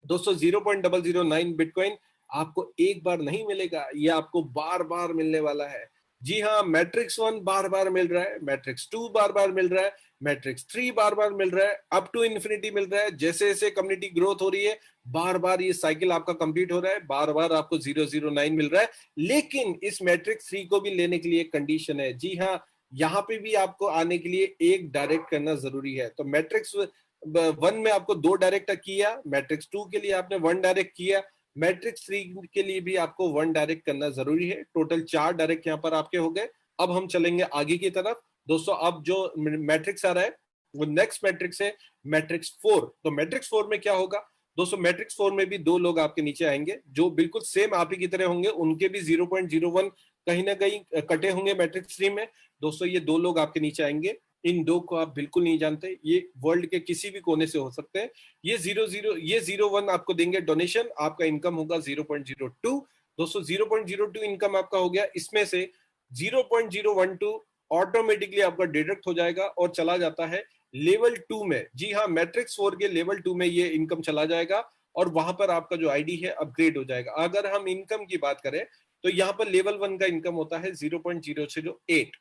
दोस्तों 0.009 बिटकॉइन आपको एक बार नहीं मिलेगा, ये आपको बार बार मिलने वाला है। जी हाँ, मैट्रिक्स 1 बार बार मिल रहा है, मैट्रिक्स 2 बार बार मिल रहा है, मैट्रिक्स 3 बार बार मिल रहा है, अप टू इन्फिनिटी मिल रहा है। जैसे जैसे कम्युनिटी ग्रोथ हो रही है, बार बार ये साइकिल आपका कंप्लीट हो रहा है, बार बार आपको 009 मिल रहा है। लेकिन इस मैट्रिक्स 3 को भी लेने के लिए एक कंडीशन है। जी हाँ, यहाँ पे भी आपको आने के लिए एक डायरेक्ट करना जरूरी है। तो मैट्रिक्स 1 में आपको 2 डायरेक्ट किया, मैट्रिक्स 2 के लिए आपने 1 डायरेक्ट किया, मैट्रिक्स 3 के लिए भी आपको 1 डायरेक्ट करना जरूरी है। टोटल 4 डायरेक्ट यहाँ पर आपके हो गए। अब हम चलेंगे आगे की तरफ। दोस्तों, अब जो मैट्रिक्स आ रहा है वो नेक्स्ट मैट्रिक्स है, मैट्रिक्स 4। तो मैट्रिक्स 4 में क्या होगा दोस्तों? मैट्रिक्स 4 में भी 2 लोग आपके नीचे आएंगे जो बिल्कुल सेम आप ही की तरह होंगे, उनके भी 0.01 कहीं ना कहीं कटे होंगे मैट्रिक्स 3 में। दोस्तों, ये 2 लोग आपके नीचे आएंगे, इन 2 को आप बिल्कुल नहीं जानते, ये वर्ल्ड के किसी भी कोने से हो सकते हैं। ये 0.01 आपको देंगे डोनेशन, आपका इनकम होगा 0.02। दोस्तों, 0.02 इनकम आपका हो गया, इसमें से 0.012 ऑटोमेटिकली आपका डिडक्ट हो जाएगा और चला जाता है लेवल 2 में। जी हाँ, मैट्रिक्स 4 के लेवल 2 में ये इनकम चला जाएगा और वहां पर आपका जो आईडी है अपग्रेड हो जाएगा। अगर हम इनकम की बात करें तो यहाँ पर लेवल 1 का इनकम होता है 0.008।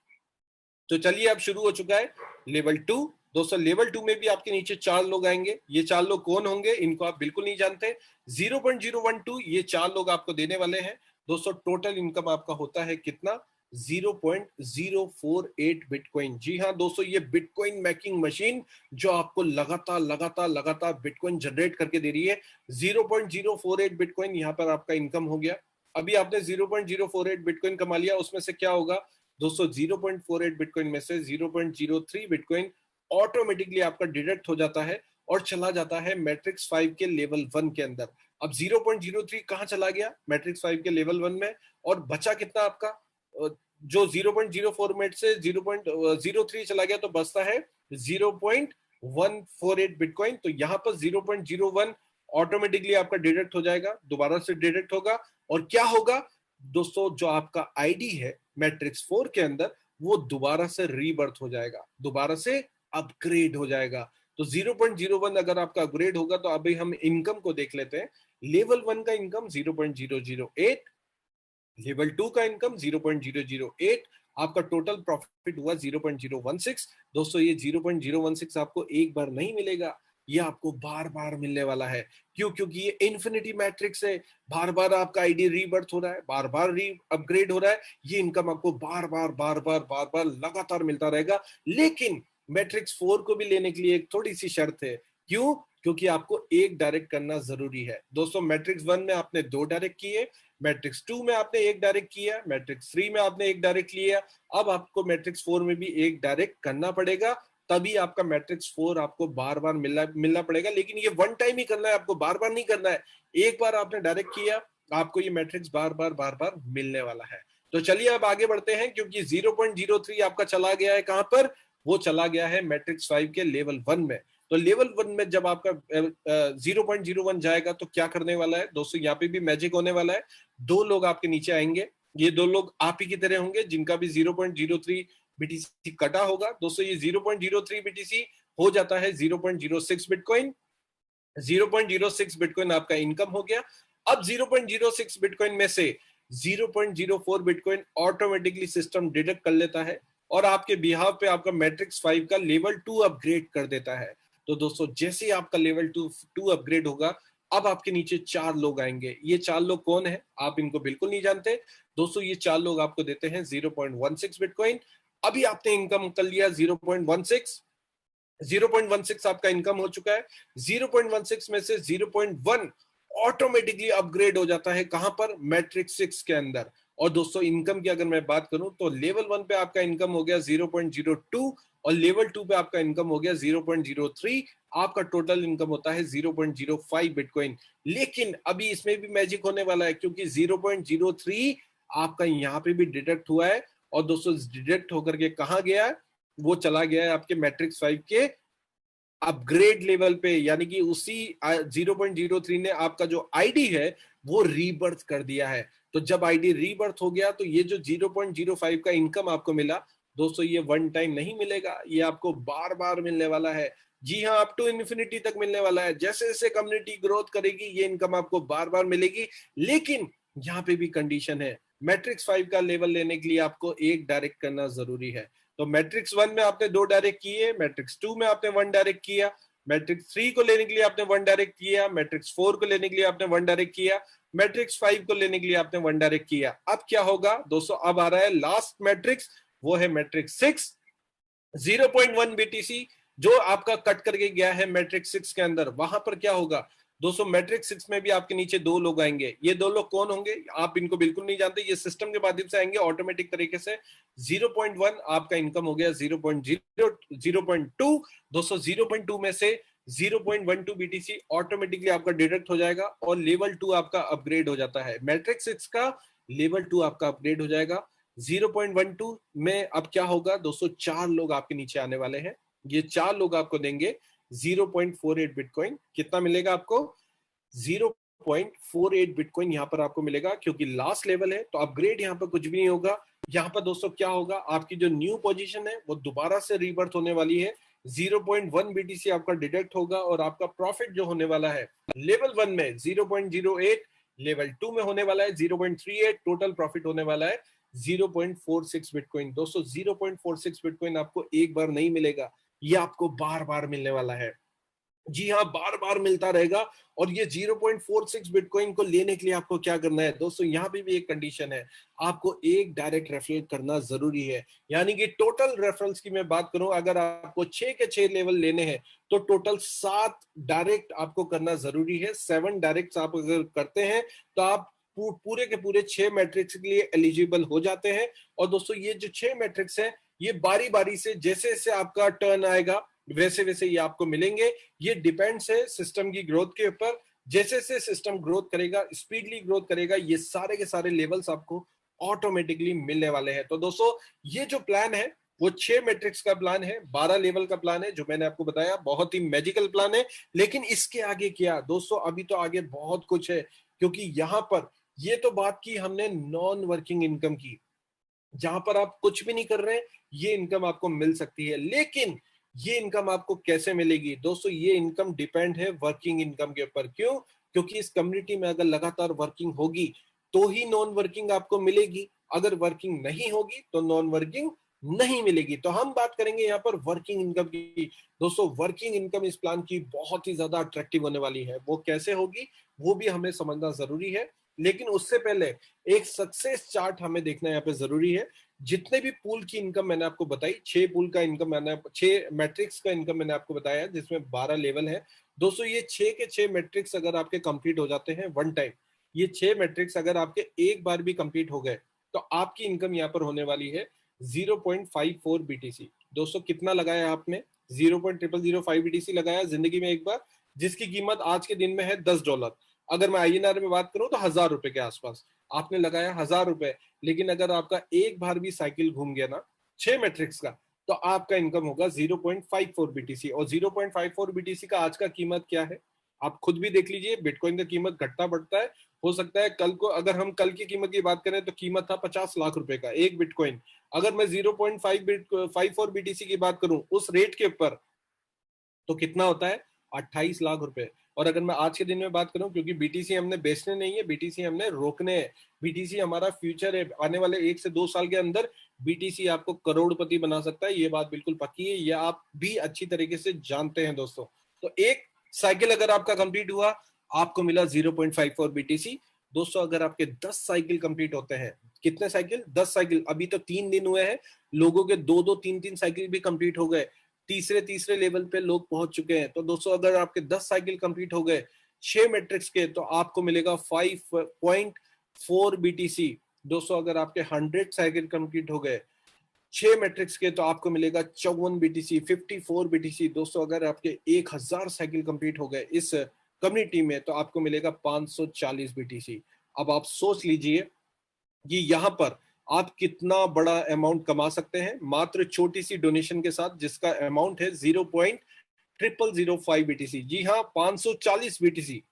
तो चलिए, अब शुरू हो चुका है लेवल 2। दोस्तों, लेवल 2 में भी आपके नीचे 4 लोग आएंगे। ये 4 लोग कौन होंगे? इनको आप बिल्कुल नहीं जानते। 0.012 ये 4 लोग आपको देने वाले हैं। दोस्तों, टोटल इनकम आपका होता है कितना? 0.048 बिटकॉइन। जी हाँ दोस्तों, ये बिटकॉइन मेकिंग मशीन जो आपको लगातार लगातार लगातार बिटकॉइन जनरेट करके दे रही है। 0.048 बिटकॉइन यहाँ पर आपका इनकम हो गया। अभी आपने 0.048 बिटकॉइन कमा लिया, उसमें से क्या होगा दोस्तों? 0.48 बिटकॉइन में से 0.03 बिटकॉइन ऑटोमेटिकली आपका डिडक्ट हो जाता है और चला जाता है मैट्रिक्स 5 के लेवल 1 के अंदर। अब 0.03 कहां चला गया? मैट्रिक्स 5 के लेवल 1 में। और बचा कितना आपका? जो 0.04 में से 0.03 चला गया, तो बचता है 0.148 बिटकॉइन। तो यहाँ पर 0.01 ऑटोमेटिकली आपका डिडक्ट हो जाएगा, दोबारा से डिडक्ट होगा। और क्या होगा दोस्तों? जो आपका आईडी है मैट्रिक्स 4 के अंदर, वो दोबारा से रीबर्थ हो जाएगा, दोबारा से अपग्रेड हो जाएगा। तो 0.01 अगर आपका अपग्रेड होगा, तो अभी हम इनकम को देख लेते हैं। लेवल 1 का इनकम 0.008, लेवल 2 का इनकम 0.008, आपका टोटल प्रॉफिट हुआ 0.016। दोस्तों, ये 0.016 आपको एक बार नहीं मिलेगा, ये आपको बार बार मिलने वाला है। क्यों? क्योंकि ये इन्फिनिटी मैट्रिक्स है, बार बार आपका आईडी रीबर्थ हो रहा है, बार बार री अपग्रेड हो रहा है। ये इनकम आपको बार बार बार बार बार बार लगातार मिलता रहेगा। लेकिन मैट्रिक्स 4 को भी लेने के लिए एक थोड़ी सी शर्त है। क्यों? क्योंकि आपको एक डायरेक्ट करना जरूरी है। दोस्तों, मैट्रिक्स 1 में आपने 2 डायरेक्ट किए, मैट्रिक्स 2 में आपने एक डायरेक्ट किया, मैट्रिक्स 3 में आपने एक डायरेक्ट लिया, अब आपको मैट्रिक्स 4 में भी एक डायरेक्ट करना पड़ेगा, तभी आपका मैट्रिक्स 4 आपको बार बार मिलना पड़ेगा। लेकिन ये वन टाइम ही करना है, आपको बार बार नहीं करना है। एक बार आपने डायरेक्ट किया, आपको ये मैट्रिक्स बार बार मिलने वाला है। तो चलिए, अब आगे बढ़ते हैं, क्योंकि 0.03 आपका चला गया है कहां पर? वो चला गया है मैट्रिक्स 5 के लेवल 1 में। तो लेवल 1 में जब आपका 0.01 जाएगा तो क्या करने वाला है दोस्तों? यहाँ पे भी मैजिक होने वाला है। 2 लोग आपके नीचे आएंगे, ये 2 लोग आप ही की तरह होंगे, जिनका भी 0.03 बीटीसी कटा होगा। दोस्तों, ये 0.03 बीटीसी हो जाता है 0.06 बिटकॉइन। 0.06 बिटकॉइन आपका इनकम हो गया। अब 0.06 बिटकॉइन में से 0.04 बिटकॉइन ऑटोमेटिकली सिस्टम डिडक्ट कर लेता है और आपके बिहाव पे आपका मैट्रिक्स 5 का लेवल 2 अपग्रेड कर देता है। तो दोस्तों, जैसे ही आपका लेवल 2 अपग्रेड होगा, अब आपके नीचे 4 लोग आएंगे। ये 4 लोग कौन है? आप इनको बिल्कुल नहीं जानते। दोस्तों, ये 4 लोग आपको देते हैं 0.16 बिटकॉइन। अभी आपने इनकम कर लिया 0.16, 0.16 आपका इनकम हो चुका है। 0.16 में से 0.1 ऑटोमेटिकली अपग्रेड हो जाता है कहां पर? मैट्रिक्स 6 के अंदर। और दोस्तों, इनकम की अगर मैं बात करूं तो लेवल 1 पे आपका इनकम हो गया 0.02 और लेवल 2 पे आपका इनकम हो गया 0.03। आपका टोटल इनकम होता है 0.05 बिटकॉइन। लेकिन अभी इसमें भी मैजिक होने वाला है, क्योंकि 0.03 आपका यहाँ पे भी डिडक्ट हुआ है। और दोस्तों, डिडक्ट होकर के कहा गया है? वो चला गया है आपके मैट्रिक्स 5 के अपग्रेड लेवल पे, यानी कि उसी 0.03 ने आपका जो आईडी है वो रीबर्थ कर दिया है। तो जब आईडी रीबर्थ हो गया, तो ये जो 0.05 का इनकम आपको मिला, दोस्तों ये वन टाइम नहीं मिलेगा, ये आपको बार बार मिलने वाला है। जी हाँ, अप टू इन्फिनिटी तक मिलने वाला है। जैसे जैसे कम्युनिटी ग्रोथ करेगी ये इनकम आपको बार बार मिलेगी। लेकिन यहाँ पे भी कंडीशन है, मैट्रिक्स 5 का लेवल लेने के लिए आपको एक डायरेक्ट करना जरूरी है। तो मैट्रिक्स 1 में आपने 2 डायरेक्ट किए, मैट्रिक्स 2 में आपने 1 डायरेक्ट किया, मैट्रिक्स 3 को लेने के लिए आपने 1 डायरेक्ट किया, मैट्रिक्स 4 को लेने के लिए आपने 1 डायरेक्ट किया, मैट्रिक्स 5 को लेने के लिए आपने 1 डायरेक्ट किया। अब क्या होगा दोस्तों, अब आ रहा है लास्ट मैट्रिक्स, वो है मैट्रिक्स 6, 0.1 बीटीसी जो आपका कट करके गया है मैट्रिक्स 6 के अंदर। वहां पर क्या होगा दोस्तों, मैट्रिक्स 6 में भी आपके नीचे 2 लोग आएंगे। ये 2 लोग कौन होंगे, आप इनको बिल्कुल नहीं जानते, ये सिस्टम के माध्यम से आएंगे ऑटोमेटिक तरीके से। 0.1 आपका इनकम हो गया 0.0, 0.2 दोस्तों 0.2 में से 0.12 बीटीसी ऑटोमेटिकली आपका डिडक्ट हो जाएगा और लेवल 2 आपका अपग्रेड हो जाता है। मैट्रिक्स 6 का लेवल 2 आपका अपग्रेड हो जाएगा। 0.12 में अब क्या होगा दोस्तों, 4 लोग आपके नीचे आने वाले हैं। ये 4 लोग आपको देंगे 0.48 बिटकॉइन। कितना मिलेगा आपको, 0.48 बिटकॉइन यहाँ पर आपको मिलेगा, क्योंकि लास्ट लेवल है तो अपग्रेड यहाँ पर कुछ भी नहीं होगा। यहाँ पर दोस्तों क्या होगा, आपकी जो न्यू पोजीशन है वो दोबारा से रीबर्थ होने वाली है। 0.1 बीटीसी आपका डिडक्ट होगा और आपका प्रॉफिट जो होने वाला है लेवल 1 में 0.08, लेवल 2 में होने वाला है 0.38, टोटल प्रॉफिट होने वाला है 0.46 बिटकॉइन। दोस्तों 0.46 बिटकॉइन आपको एक बार नहीं मिलेगा, ये आपको बार बार मिलने वाला है। जी हाँ, बार बार मिलता रहेगा। और ये 0.46 बिटकॉइन को लेने के लिए आपको क्या करना है दोस्तों, यहाँ पे भी एक कंडीशन है, आपको एक डायरेक्ट रेफरल करना जरूरी है। यानी कि टोटल रेफरल्स की मैं बात करूं, अगर आपको 6 के 6 लेवल लेने हैं तो टोटल 7 डायरेक्ट आपको करना जरूरी है। 7 डायरेक्ट आप अगर करते हैं तो आप पूरे के पूरे 6 मैट्रिक्स के लिए एलिजिबल हो जाते हैं। और दोस्तों ये जो 6 मैट्रिक्स है, ये बारी बारी से जैसे जैसे आपका टर्न आएगा वैसे वैसे ये आपको मिलेंगे। ये डिपेंड्स है सिस्टम की ग्रोथ के ऊपर। जैसे जैसे सिस्टम ग्रोथ करेगा, स्पीडली ग्रोथ करेगा, ये सारे के सारे लेवल्स आपको ऑटोमेटिकली मिलने वाले हैं। तो दोस्तों ये जो प्लान है वो 6 मैट्रिक्स का प्लान है, 12 लेवल का प्लान है, जो मैंने आपको बताया बहुत ही मैजिकल प्लान है। लेकिन इसके आगे क्या दोस्तों, अभी तो आगे बहुत कुछ है। क्योंकि यहाँ पर ये तो बात की हमने नॉन वर्किंग इनकम की, जहां पर आप कुछ भी नहीं कर रहे हैं ये इनकम आपको मिल सकती है। लेकिन ये इनकम आपको कैसे मिलेगी दोस्तों, ये इनकम डिपेंड है वर्किंग इनकम के ऊपर। क्यों, क्योंकि इस कम्युनिटी में अगर लगातार वर्किंग होगी तो ही नॉन वर्किंग आपको मिलेगी, अगर वर्किंग नहीं होगी तो नॉन वर्किंग नहीं मिलेगी। तो हम बात करेंगे यहाँ पर वर्किंग इनकम की। दोस्तों वर्किंग इनकम इस प्लान की बहुत ही ज्यादा अट्रैक्टिव होने वाली है। वो कैसे होगी वो भी हमें समझना जरूरी है। लेकिन उससे पहले एक सक्सेस चार्ट हमें देखना यहाँ पे जरूरी है। जितने भी पूल की इनकम मैंने आपको बताई, 6 पूल का इनकम मैंने 6 मैट्रिक्स का इनकम मैंने आपको बताया, जिसमें 12 लेवल है। दोस्तों ये 6 के 6 मैट्रिक्स अगर आपके कंप्लीट हो जाते हैं वन टाइम, ये 6 मैट्रिक्स अगर आपके एक बार भी कंप्लीट हो गए तो आपकी इनकम यहाँ पर होने वाली है 0.54 बीटीसी। दोस्तों कितना लगाया आपने, 0.0005 बीटीसी लगाया जिंदगी में एक बार, जिसकी कीमत आज के दिन में है $10। अगर मैं आईएनआर में बात करूं तो 1000 रुपए के आसपास आपने लगाया, 1000 रुपए। लेकिन अगर आपका एक बार भी साइकिल घूम गया ना 6 मैट्रिक्स का, तो आपका इनकम होगा 0.54 बीटीसी। और 0.54 बीटीसी का आज का कीमत क्या है आप खुद भी देख लीजिए। बिटकॉइन का कीमत घटता बढ़ता है, हो सकता है कल को, अगर हम कल की कीमत की बात करें तो कीमत था 50 लाख रुपए का एक बिटकॉइन। अगर मैं 0.54 बीटीसी की बात करूं उस रेट के ऊपर, तो कितना होता है 28 लाख रुपए। और अगर मैं आज के दिन में बात करूं, क्योंकि बीटीसी हमने बेचने नहीं है, बीटीसी हमने रोकने हैं। बीटीसी हमारा फ्यूचर है, आने वाले 1 से 2 साल के अंदर बीटीसी आपको करोड़पति बना सकता है, ये बात बिल्कुल पक्की है, ये आप भी अच्छी तरीके से जानते हैं दोस्तों। तो एक साइकिल अगर आपका कंप्लीट हुआ, आपको मिला 0.54 बीटीसी। दोस्तों अगर आपके 10 साइकिल कंप्लीट होते हैं, कितने साइकिल, 10 साइकिल, अभी तो 3 दिन हुए हैं, लोगों के 2-2 3-3 साइकिल भी कंप्लीट हो गए, तीसरे तीसरे लेवल पे लोग पहुंच चुके हैं। तो दोस्तों अगर आपके 10 साइकिल कंप्लीट हो गए 6 मैट्रिक्स के, तो आपको मिलेगा 5.4 बीटीसी। दोस्तों अगर आपके 100 साइकिल कंप्लीट हो गए 6 मैट्रिक्स के, तो आपको मिलेगा 54 बीटीसी, 54 बीटीसी। दोस्तों अगर आपके 1000 साइकिल कंप्लीट हो गए इस कम्युनिटी में, तो आपको मिलेगा 540 बीटीसी। अब आप सोच लीजिए कि यहाँ पर आप कितना बड़ा अमाउंट कमा सकते हैं मात्र छोटी सी डोनेशन के साथ, जिसका अमाउंट है 0.0005 बीटीसी। जी हाँ, 540 बीटीसी।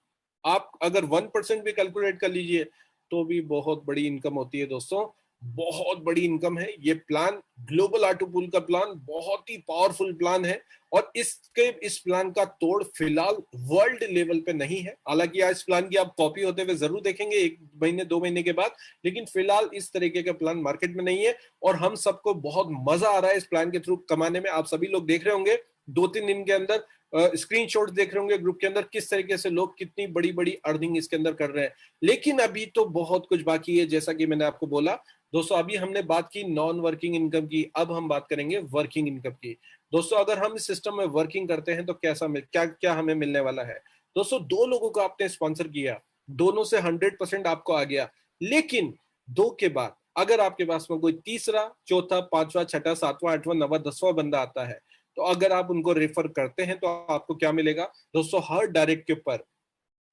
आप अगर 1% भी कैलकुलेट कर लीजिए तो भी बहुत बड़ी इनकम होती है दोस्तों। बहुत बड़ी इनकम है। ये प्लान ग्लोबल ऑटो पूल का प्लान बहुत ही पावरफुल प्लान है और इस प्लान का तोड़ फिलहाल वर्ल्ड लेवल पे नहीं है। हालांकि आज इस प्लान की आप कॉपी होते हुए जरूर देखेंगे 1 महीने 2 महीने के बाद, लेकिन फिलहाल इस तरीके का प्लान मार्केट में नहीं है और हम सबको बहुत मजा आ रहा है इस प्लान के थ्रू कमाने में। आप सभी लोग देख रहे होंगे 2-3 दिन के अंदर स्क्रीनशॉट्स देख रहे होंगे ग्रुप के अंदर किस तरीके से लोग कितनी बड़ी बड़ी अर्निंग इसके अंदर कर रहे हैं। लेकिन अभी तो बहुत कुछ बाकी है, जैसा कि मैंने आपको बोला दोस्तों। अभी हमने बात की नॉन वर्किंग इनकम की, अब हम बात करेंगे वर्किंग इनकम की। दोस्तों अगर हम इस सिस्टम में वर्किंग करते हैं तो क्या क्या हमें मिलने वाला है। दोस्तों 2 लोगों को आपने स्पॉन्सर किया, दोनों से 100% आपको आ गया, लेकिन 2 के बाद अगर आपके पास में कोई तीसरा, चौथा, पांचवा, छठा, सातवां, आठवां, नवा, 10वां बंदा आता है, तो अगर आप उनको रेफर करते हैं तो आपको क्या मिलेगा दोस्तों। हर डायरेक्ट के ऊपर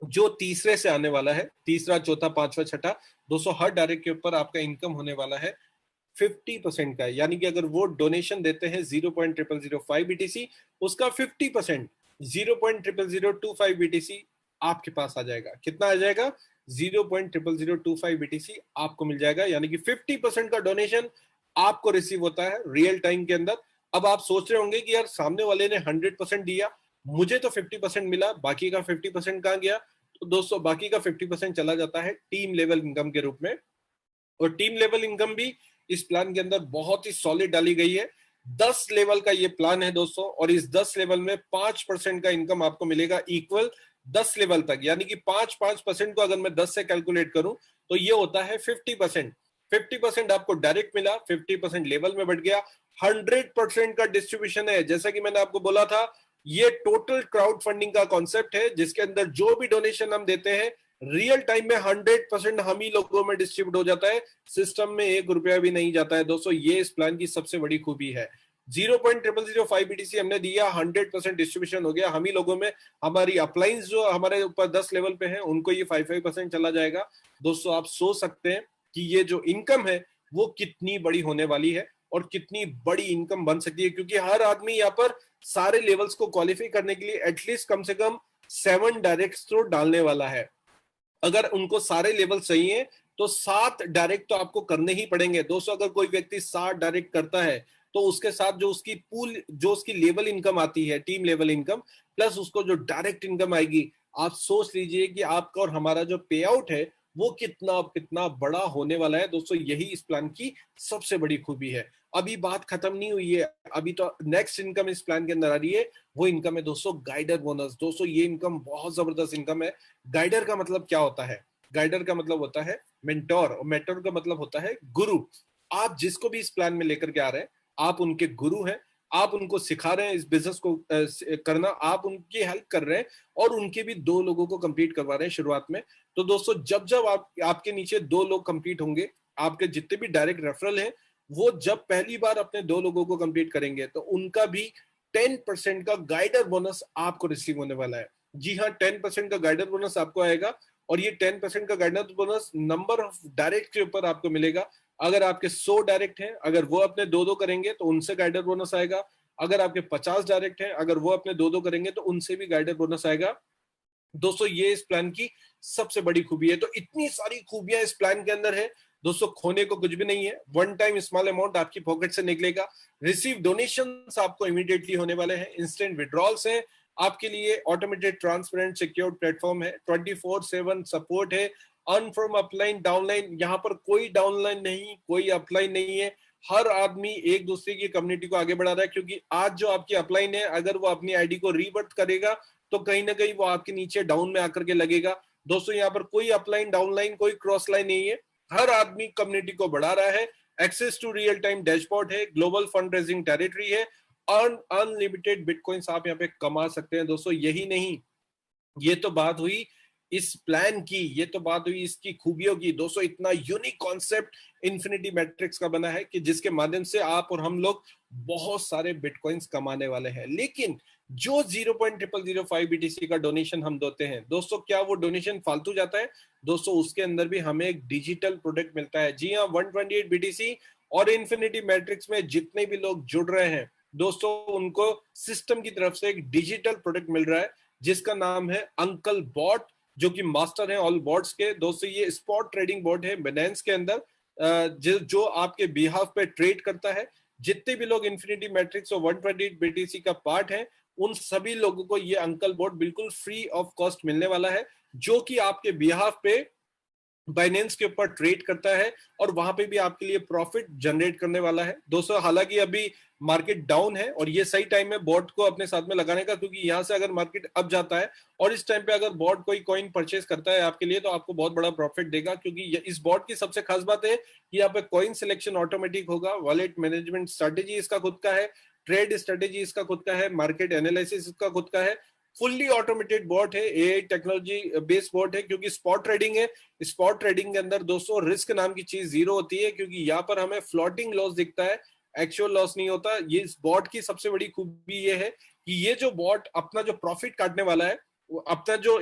जो तीसरे से आने वाला है, तीसरा, चौथा, पांचवा, छठा, दोस्तों हर डायरेक्ट के ऊपर आपका इनकम होने वाला है 50% का। यानी कि अगर वो डोनेशन देते हैं 0.0005 बीटीसी, उसका 50% 0.0025 बीटीसी आपके पास आ जाएगा। कितना आ जाएगा? 0.0025 बीटीसी आपको मिल जाएगा। यानी कि 50% का डोनेशन आपको रिसीव होता है रियल टाइम के अंदर। अब आप सोच रहे होंगे कि यार सामने वाले ने 100% दिया, मुझे तो 50% मिला, बाकी का 50% कहाँ गया? तो दोस्तों बाकी का 50% चला जाता है टीम लेवल इनकम के रूप में। और टीम लेवल इनकम भी इस प्लान के अंदर बहुत ही सॉलिड डाली गई है। 10 लेवल का ये प्लान है दोस्तों, और इस 10 लेवल में 5% का इनकम आपको मिलेगा इक्वल 10 लेवल तक। यानी कि 5% को अगर मैं 10 से कैलकुलेट करूं तो ये होता है 50%। 50% आपको डायरेक्ट मिला, 50% लेवल में बढ़ गया, 100% का डिस्ट्रीब्यूशन है। जैसा कि मैंने आपको बोला था, ये टोटल क्राउड फंडिंग का कॉन्सेप्ट है जिसके अंदर जो भी डोनेशन हम देते हैं रियल टाइम में 100% हम ही लोगों में डिस्ट्रीब्यूट हो जाता है। सिस्टम में 1 रुपया भी नहीं जाता है दोस्तों। ये इस प्लान की सबसे बड़ी खूबी है। 0.0005 बीटीसी हमने दिया, 100% डिस्ट्रीब्यूशन हो गया हम ही लोगों में। हमारी अपलाइंस जो हमारे ऊपर 10 लेवल पे है उनको ये 5% चला जाएगा। दोस्तों आप सोच सकते हैं कि ये जो इनकम है वो कितनी बड़ी होने वाली है और कितनी बड़ी इनकम बन सकती है, क्योंकि हर आदमी यहाँ पर सारे लेवल्स को क्वालिफाई करने के लिए एटलीस्ट कम से कम 7 डायरेक्ट तो डालने वाला है। अगर उनको सारे लेवल सही है तो 7 डायरेक्ट तो आपको करने ही पड़ेंगे दोस्तों। अगर कोई व्यक्ति 7 डायरेक्ट करता है तो उसके साथ जो उसकी पूल, जो उसकी लेवल इनकम आती है, टीम लेवल इनकम, प्लस उसको जो डायरेक्ट इनकम आएगी, आप सोच लीजिए कि आपका और हमारा जो पे आउट है वो कितना कितना बड़ा होने वाला है दोस्तों। यही इस प्लान की सबसे बड़ी खूबी है। अभी बात खत्म नहीं हुई है, अभी तो नेक्स्ट इनकम इस प्लान के अंदर आ रही है। वो इनकम है दोस्तों गाइडर बोनस। दोस्तों ये इनकम बहुत जबरदस्त इनकम है। गाइडर का मतलब क्या होता है? गाइडर का मतलब होता है मेंटोर, और मेंटोर का मतलब होता है गुरु। आप जिसको भी इस प्लान में लेकर के आ रहे हैं, आप उनके गुरु हैं। आप उनको सिखा रहे हैं इस बिजनेस को करना, आप उनकी हेल्प कर रहे हैं और उनके भी 2 लोगों को कंप्लीट करवा रहे हैं शुरुआत में। तो दोस्तों जब जब आपके नीचे 2 लोग कंप्लीट होंगे, आपके जितने भी डायरेक्ट रेफरल हैं, वो जब पहली बार अपने 2 लोगों को कंप्लीट करेंगे तो उनका भी 10% का गाइडर बोनस आपको रिसीव होने वाला है। जी हाँ, 10% का गाइडर बोनस आपको आएगा, और ये 10% का guider bonus number of direct के ऊपर आपको मिलेगा। अगर आपके 100 डायरेक्ट हैं, अगर वो अपने 2-2 करेंगे तो उनसे गाइडर बोनस आएगा। अगर आपके 50 डायरेक्ट हैं, अगर वो अपने 2-2 करेंगे तो उनसे भी गाइडर बोनस आएगा। दोस्तों ये इस प्लान की सबसे बड़ी खूबी है। तो इतनी सारी खूबियां इस प्लान के अंदर है दोस्तों, खोने को कुछ भी नहीं है। वन टाइम स्मॉल अमाउंट आपकी पॉकेट से निकलेगा। रिसीव डोनेशंस आपको इमीडिएटली होने वाले हैं। इंस्टेंट विड्रॉल्स हैं आपके लिए। ऑटोमेटेड ट्रांसपेरेंट सिक्योर्ड प्लेटफॉर्म है। 24/7 सपोर्ट है। अर्न फ्रॉम अपलाइन डाउनलाइन, यहाँ पर कोई डाउनलाइन नहीं, कोई अपलाइन नहीं है। हर आदमी एक दूसरे की कम्युनिटी को आगे बढ़ा रहा है, क्योंकि आज जो आपकी अपलाइन है अगर वो अपनी आईडी को रीबर्थ करेगा तो कहीं ना कहीं वो आपके नीचे डाउन में आकर के लगेगा। दोस्तों यहाँ पर कोई अपलाइन डाउनलाइन कोई क्रॉस लाइन नहीं है। हर आदमी कम्युनिटी को बढ़ा रहा है। Access to real time dashboard है। ग्लोबल फंड रेजिंग टेरिटरी है। अनलिमिटेड बिटकॉइंस आप यहाँ पे कमा सकते हैं दोस्तों। यही नहीं, ये तो बात हुई इस प्लान की, ये तो बात हुई इसकी खूबियों की। दोस्तों इतना यूनिक कॉन्सेप्ट इन्फिनिटी मैट्रिक्स का बना है कि जिसके माध्यम से आप और हम लोग बहुत सारे बिटकॉइंस कमाने वाले हैं। लेकिन जो 0.0005 बीटीसी का डोनेशन हम देते हैं दोस्तों, क्या वो डोनेशन फालतू जाता है? दोस्तों उसके अंदर भी हमें एक डिजिटल प्रोडक्ट मिलता है। जी हाँ, 128 बीटीसी और इन्फिनिटी मैट्रिक्स में जितने भी लोग जुड़ रहे हैं दोस्तों, उनको सिस्टम की तरफ से एक डिजिटल प्रोडक्ट मिल रहा है जिसका नाम है अंकल बॉट, जो कि मास्टर है ऑल बॉट्स के। दोस्तों ये स्पॉट ट्रेडिंग बॉट है बिनेंस के अंदर। जो आपके बिहाफ पे ट्रेड करता है, जितने भी लोग इन्फिनिटी मैट्रिक्स और 128 बीटीसी का पार्ट है, उन सभी लोगों को ये अंकल बोट बिल्कुल फ्री ऑफ कॉस्ट मिलने वाला है, जो कि आपके बिहाफ पे बाइनेंस के ऊपर ट्रेड करता है और वहां पे भी आपके लिए प्रॉफिट जनरेट करने वाला है दोस्तों। हालांकि अभी मार्केट डाउन है और ये सही टाइम है बॉट को अपने साथ में लगाने का, क्योंकि यहां से अगर मार्केट अप जाता है और इस टाइम पे अगर बॉट कोई कॉइन परचेज करता है आपके लिए, तो आपको बहुत बड़ा प्रॉफिट देगा, क्योंकि इस बॉट की सबसे खास बात है कि यहाँ पे कॉइन सिलेक्शन ऑटोमेटिक होगा, वॉलेट मैनेजमेंट स्ट्रेटेजी इसका खुद का है, ट्रेड स्ट्रेटेजी इसका खुद का है, मार्केट एनालिसिस इसका खुद का है, फुल्ली ऑटोमेटेड बॉट है, एआई टेक्नोलॉजी बेस्ड बॉट है, क्योंकि स्पॉट ट्रेडिंग है। स्पॉट ट्रेडिंग के अंदर दोस्तों रिस्क नाम की चीज जीरो होती है, क्योंकि यहाँ पर हमें फ्लोटिंग लॉस दिखता है, एक्चुअल लॉस नहीं होता। ये इस बॉट की सबसे बड़ी खूबी ये है कि ये जो बॉट अपना जो प्रॉफिट काटने वाला है, अपना जो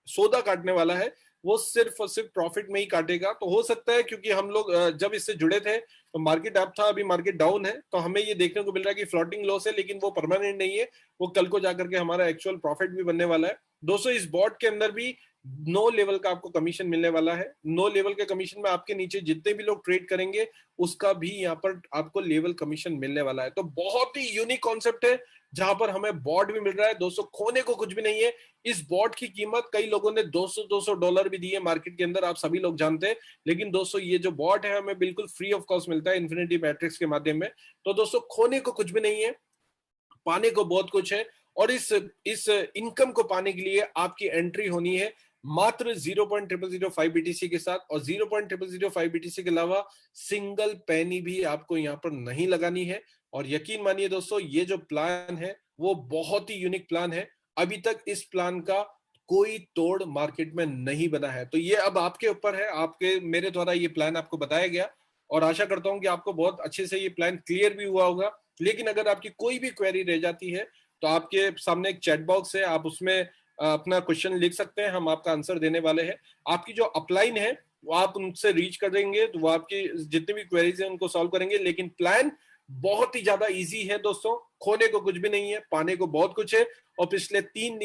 सौदा काटने वाला है, वो सिर्फ और सिर्फ प्रॉफिट में ही काटेगा। तो हो सकता है, क्योंकि हम लोग जब इससे जुड़े थे तो मार्केट अप था, अभी मार्केट डाउन है, तो हमें ये देखने को मिल रहा है कि फ्लोटिंग लॉस है, लेकिन वो परमानेंट नहीं है, वो कल को जाकर के हमारा एक्चुअल प्रॉफिट भी बनने वाला है दोस्तों। इस बॉट के अंदर भी नो लेवल का आपको कमीशन मिलने वाला है। नो लेवल के कमीशन में आपके नीचे जितने भी लोग ट्रेड करेंगे उसका भी यहाँ पर आपको लेवल कमीशन मिलने वाला है। तो बहुत ही यूनिक कॉन्सेप्ट है, जहां पर हमें बॉट भी मिल रहा है दोस्तों, खोने को कुछ भी नहीं है। इस बॉट की कीमत कई लोगों ने $200 भी दी है मार्केट के अंदर, आप सभी लोग जानते हैं, लेकिन दोस्तों ये जो बॉट है हमें बिल्कुल फ्री ऑफ कॉस्ट मिलता है इन्फिनिटी मैट्रिक्स के माध्यम में। तो दोस्तों खोने को कुछ भी नहीं है, पाने को बहुत कुछ है, और इस इनकम को पाने के लिए आपकी एंट्री होनी है मात्र 0.0005 बीटीसी के साथ, और 0.0005 बीटीसी के अलावा सिंगल पैनी भी आपको यहाँ पर नहीं लगानी है। और यकीन मानिए दोस्तों, ये जो प्लान है वो बहुत ही यूनिक प्लान है, अभी तक इस प्लान का कोई तोड़ मार्केट में नहीं बना है। तो ये अब आपके ऊपर है, आपके मेरे द्वारा ये प्लान आपको बताया गया, और आशा करता हूं कि आपको बहुत अच्छे से ये प्लान क्लियर भी हुआ होगा। लेकिन अगर आपकी कोई भी क्वेरी रह जाती है तो आपके सामने एक चैट बॉक्स है, आप उसमें अपना क्वेश्चन लिख सकते हैं, हम आपका आंसर देने वाले हैं। आपकी जो अपलाइन है वो आप उनसे रीच कर देंगे तो वो आपकी जितनी भी क्वेरीज हैं उनको सॉल्व करेंगे। लेकिन प्लान बहुत ही ज्यादा इजी है दोस्तों, खोने को कुछ भी नहीं है, पाने को बहुत कुछ है। और पिछले 3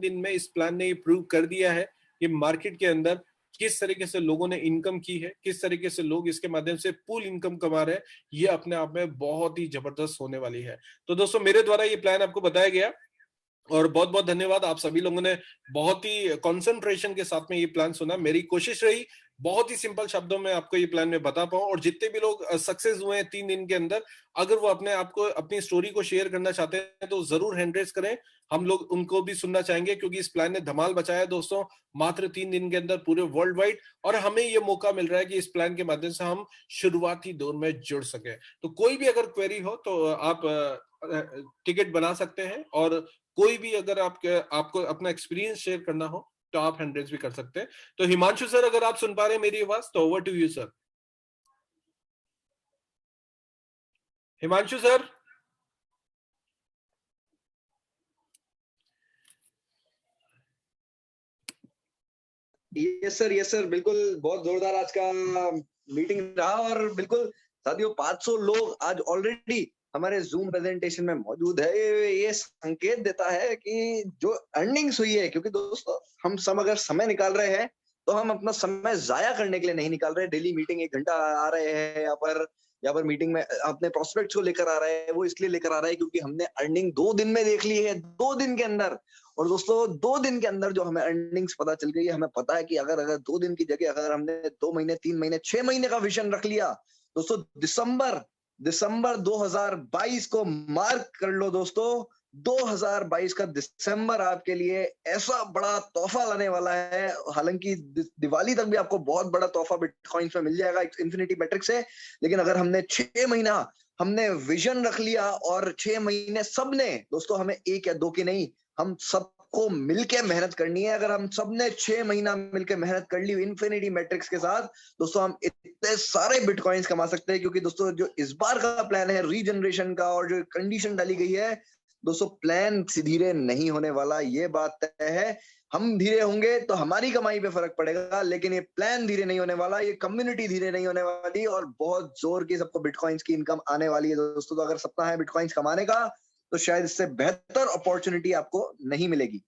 दिन में इस प्लान ने ये प्रूव कर दिया है कि मार्केट के अंदर किस तरीके से लोगों ने इनकम की है, किस तरीके से लोग इसके माध्यम से पूल इनकम कमा रहे हैं, ये अपने आप में बहुत ही जबरदस्त होने वाली है। तो दोस्तों मेरे द्वारा ये प्लान आपको बताया गया, और बहुत बहुत धन्यवाद, आप सभी लोगों ने बहुत ही कंसंट्रेशन के साथ में ये प्लान सुना। मेरी कोशिश रही बहुत ही सिंपल शब्दों में आपको ये प्लान में बता पाऊं, और जितने भी लोग सक्सेस हुए हैं 3 दिन के अंदर, अगर वो अपने आप को अपनी स्टोरी को शेयर करना चाहते हैं तो जरूर हैंड रेज करें, हम लोग उनको भी सुनना चाहेंगे, क्योंकि इस प्लान ने धमाल बचाया दोस्तों मात्र 3 दिन के अंदर पूरे वर्ल्ड वाइड। और हमें ये मौका मिल रहा है कि इस प्लान के माध्यम से हम शुरुआती दौर में जुड़ सके। तो कोई भी अगर क्वेरी हो तो आप टिकट बना सकते हैं, और कोई भी अगर आपको अपना एक्सपीरियंस शेयर करना हो तो आप हैंड रेज भी कर सकते हैं। तो हिमांशु सर, अगर आप सुन पा रहे हैं मेरी आवाज तो over to you sir. Himanshu sir. Yes sir बिल्कुल। बहुत जोरदार आज का मीटिंग रहा, और बिल्कुल साथियों 500 लोग आज ऑलरेडी हमारे जूम प्रेजेंटेशन में मौजूद है। ये संकेत देता है कि जो अर्निंग्स हुई है, क्योंकि दोस्तों हम सब अगर समय निकाल रहे हैं तो हम अपना समय जाया करने के लिए नहीं निकाल रहे। डेली मीटिंग 1 घंटा आ रहे हैं यहाँ पर मीटिंग में अपने प्रोस्पेक्ट्स को लेकर आ रहे हैं, वो इसलिए लेकर आ रहे हैं क्योंकि हमने अर्निंग 2 दिन में देख ली है, 2 दिन के अंदर। और दोस्तों 2 दिन के अंदर जो हमें अर्निंग्स पता चल गई है, हमें पता है कि अगर 2 दिन की जगह अगर हमने 2 महीने 3 महीने 6 महीने का विजन रख लिया दोस्तों, दिसंबर 2022 को मार्क कर लो दोस्तों। 2022 का दिसंबर आपके लिए ऐसा बड़ा तोहफा लाने वाला है। हालांकि दिवाली तक भी आपको बहुत बड़ा तोहफा बिटकॉइंस में मिल जाएगा इन्फिनिटी मैट्रिक्स से, लेकिन अगर हमने 6 महीना हमने विजन रख लिया, और 6 महीने सबने दोस्तों, हमें 1 या 2 की नहीं, हम सबको मिलके मेहनत करनी है। अगर हम सबने 6 महीना मिलके मेहनत कर ली इन्फिनिटी मैट्रिक्स के साथ दोस्तों, हम इतने सारे बिटकॉइंस कमा सकते हैं। क्योंकि दोस्तों जो इस बार का प्लान है रीजनरेशन का, और जो कंडीशन डाली गई है दोस्तों, प्लान धीरे नहीं होने वाला, ये बात तय है। हम धीरे होंगे तो हमारी कमाई पे फर्क पड़ेगा, लेकिन ये प्लान धीरे नहीं होने वाला, ये कम्युनिटी धीरे नहीं होने वाली, और बहुत जोर की सबको बिटकॉइंस की इनकम आने वाली है दोस्तों। तो अगर सपना है बिटकॉइंस कमाने का तो शायद इससे बेहतर अपॉर्चुनिटी आपको नहीं मिलेगी।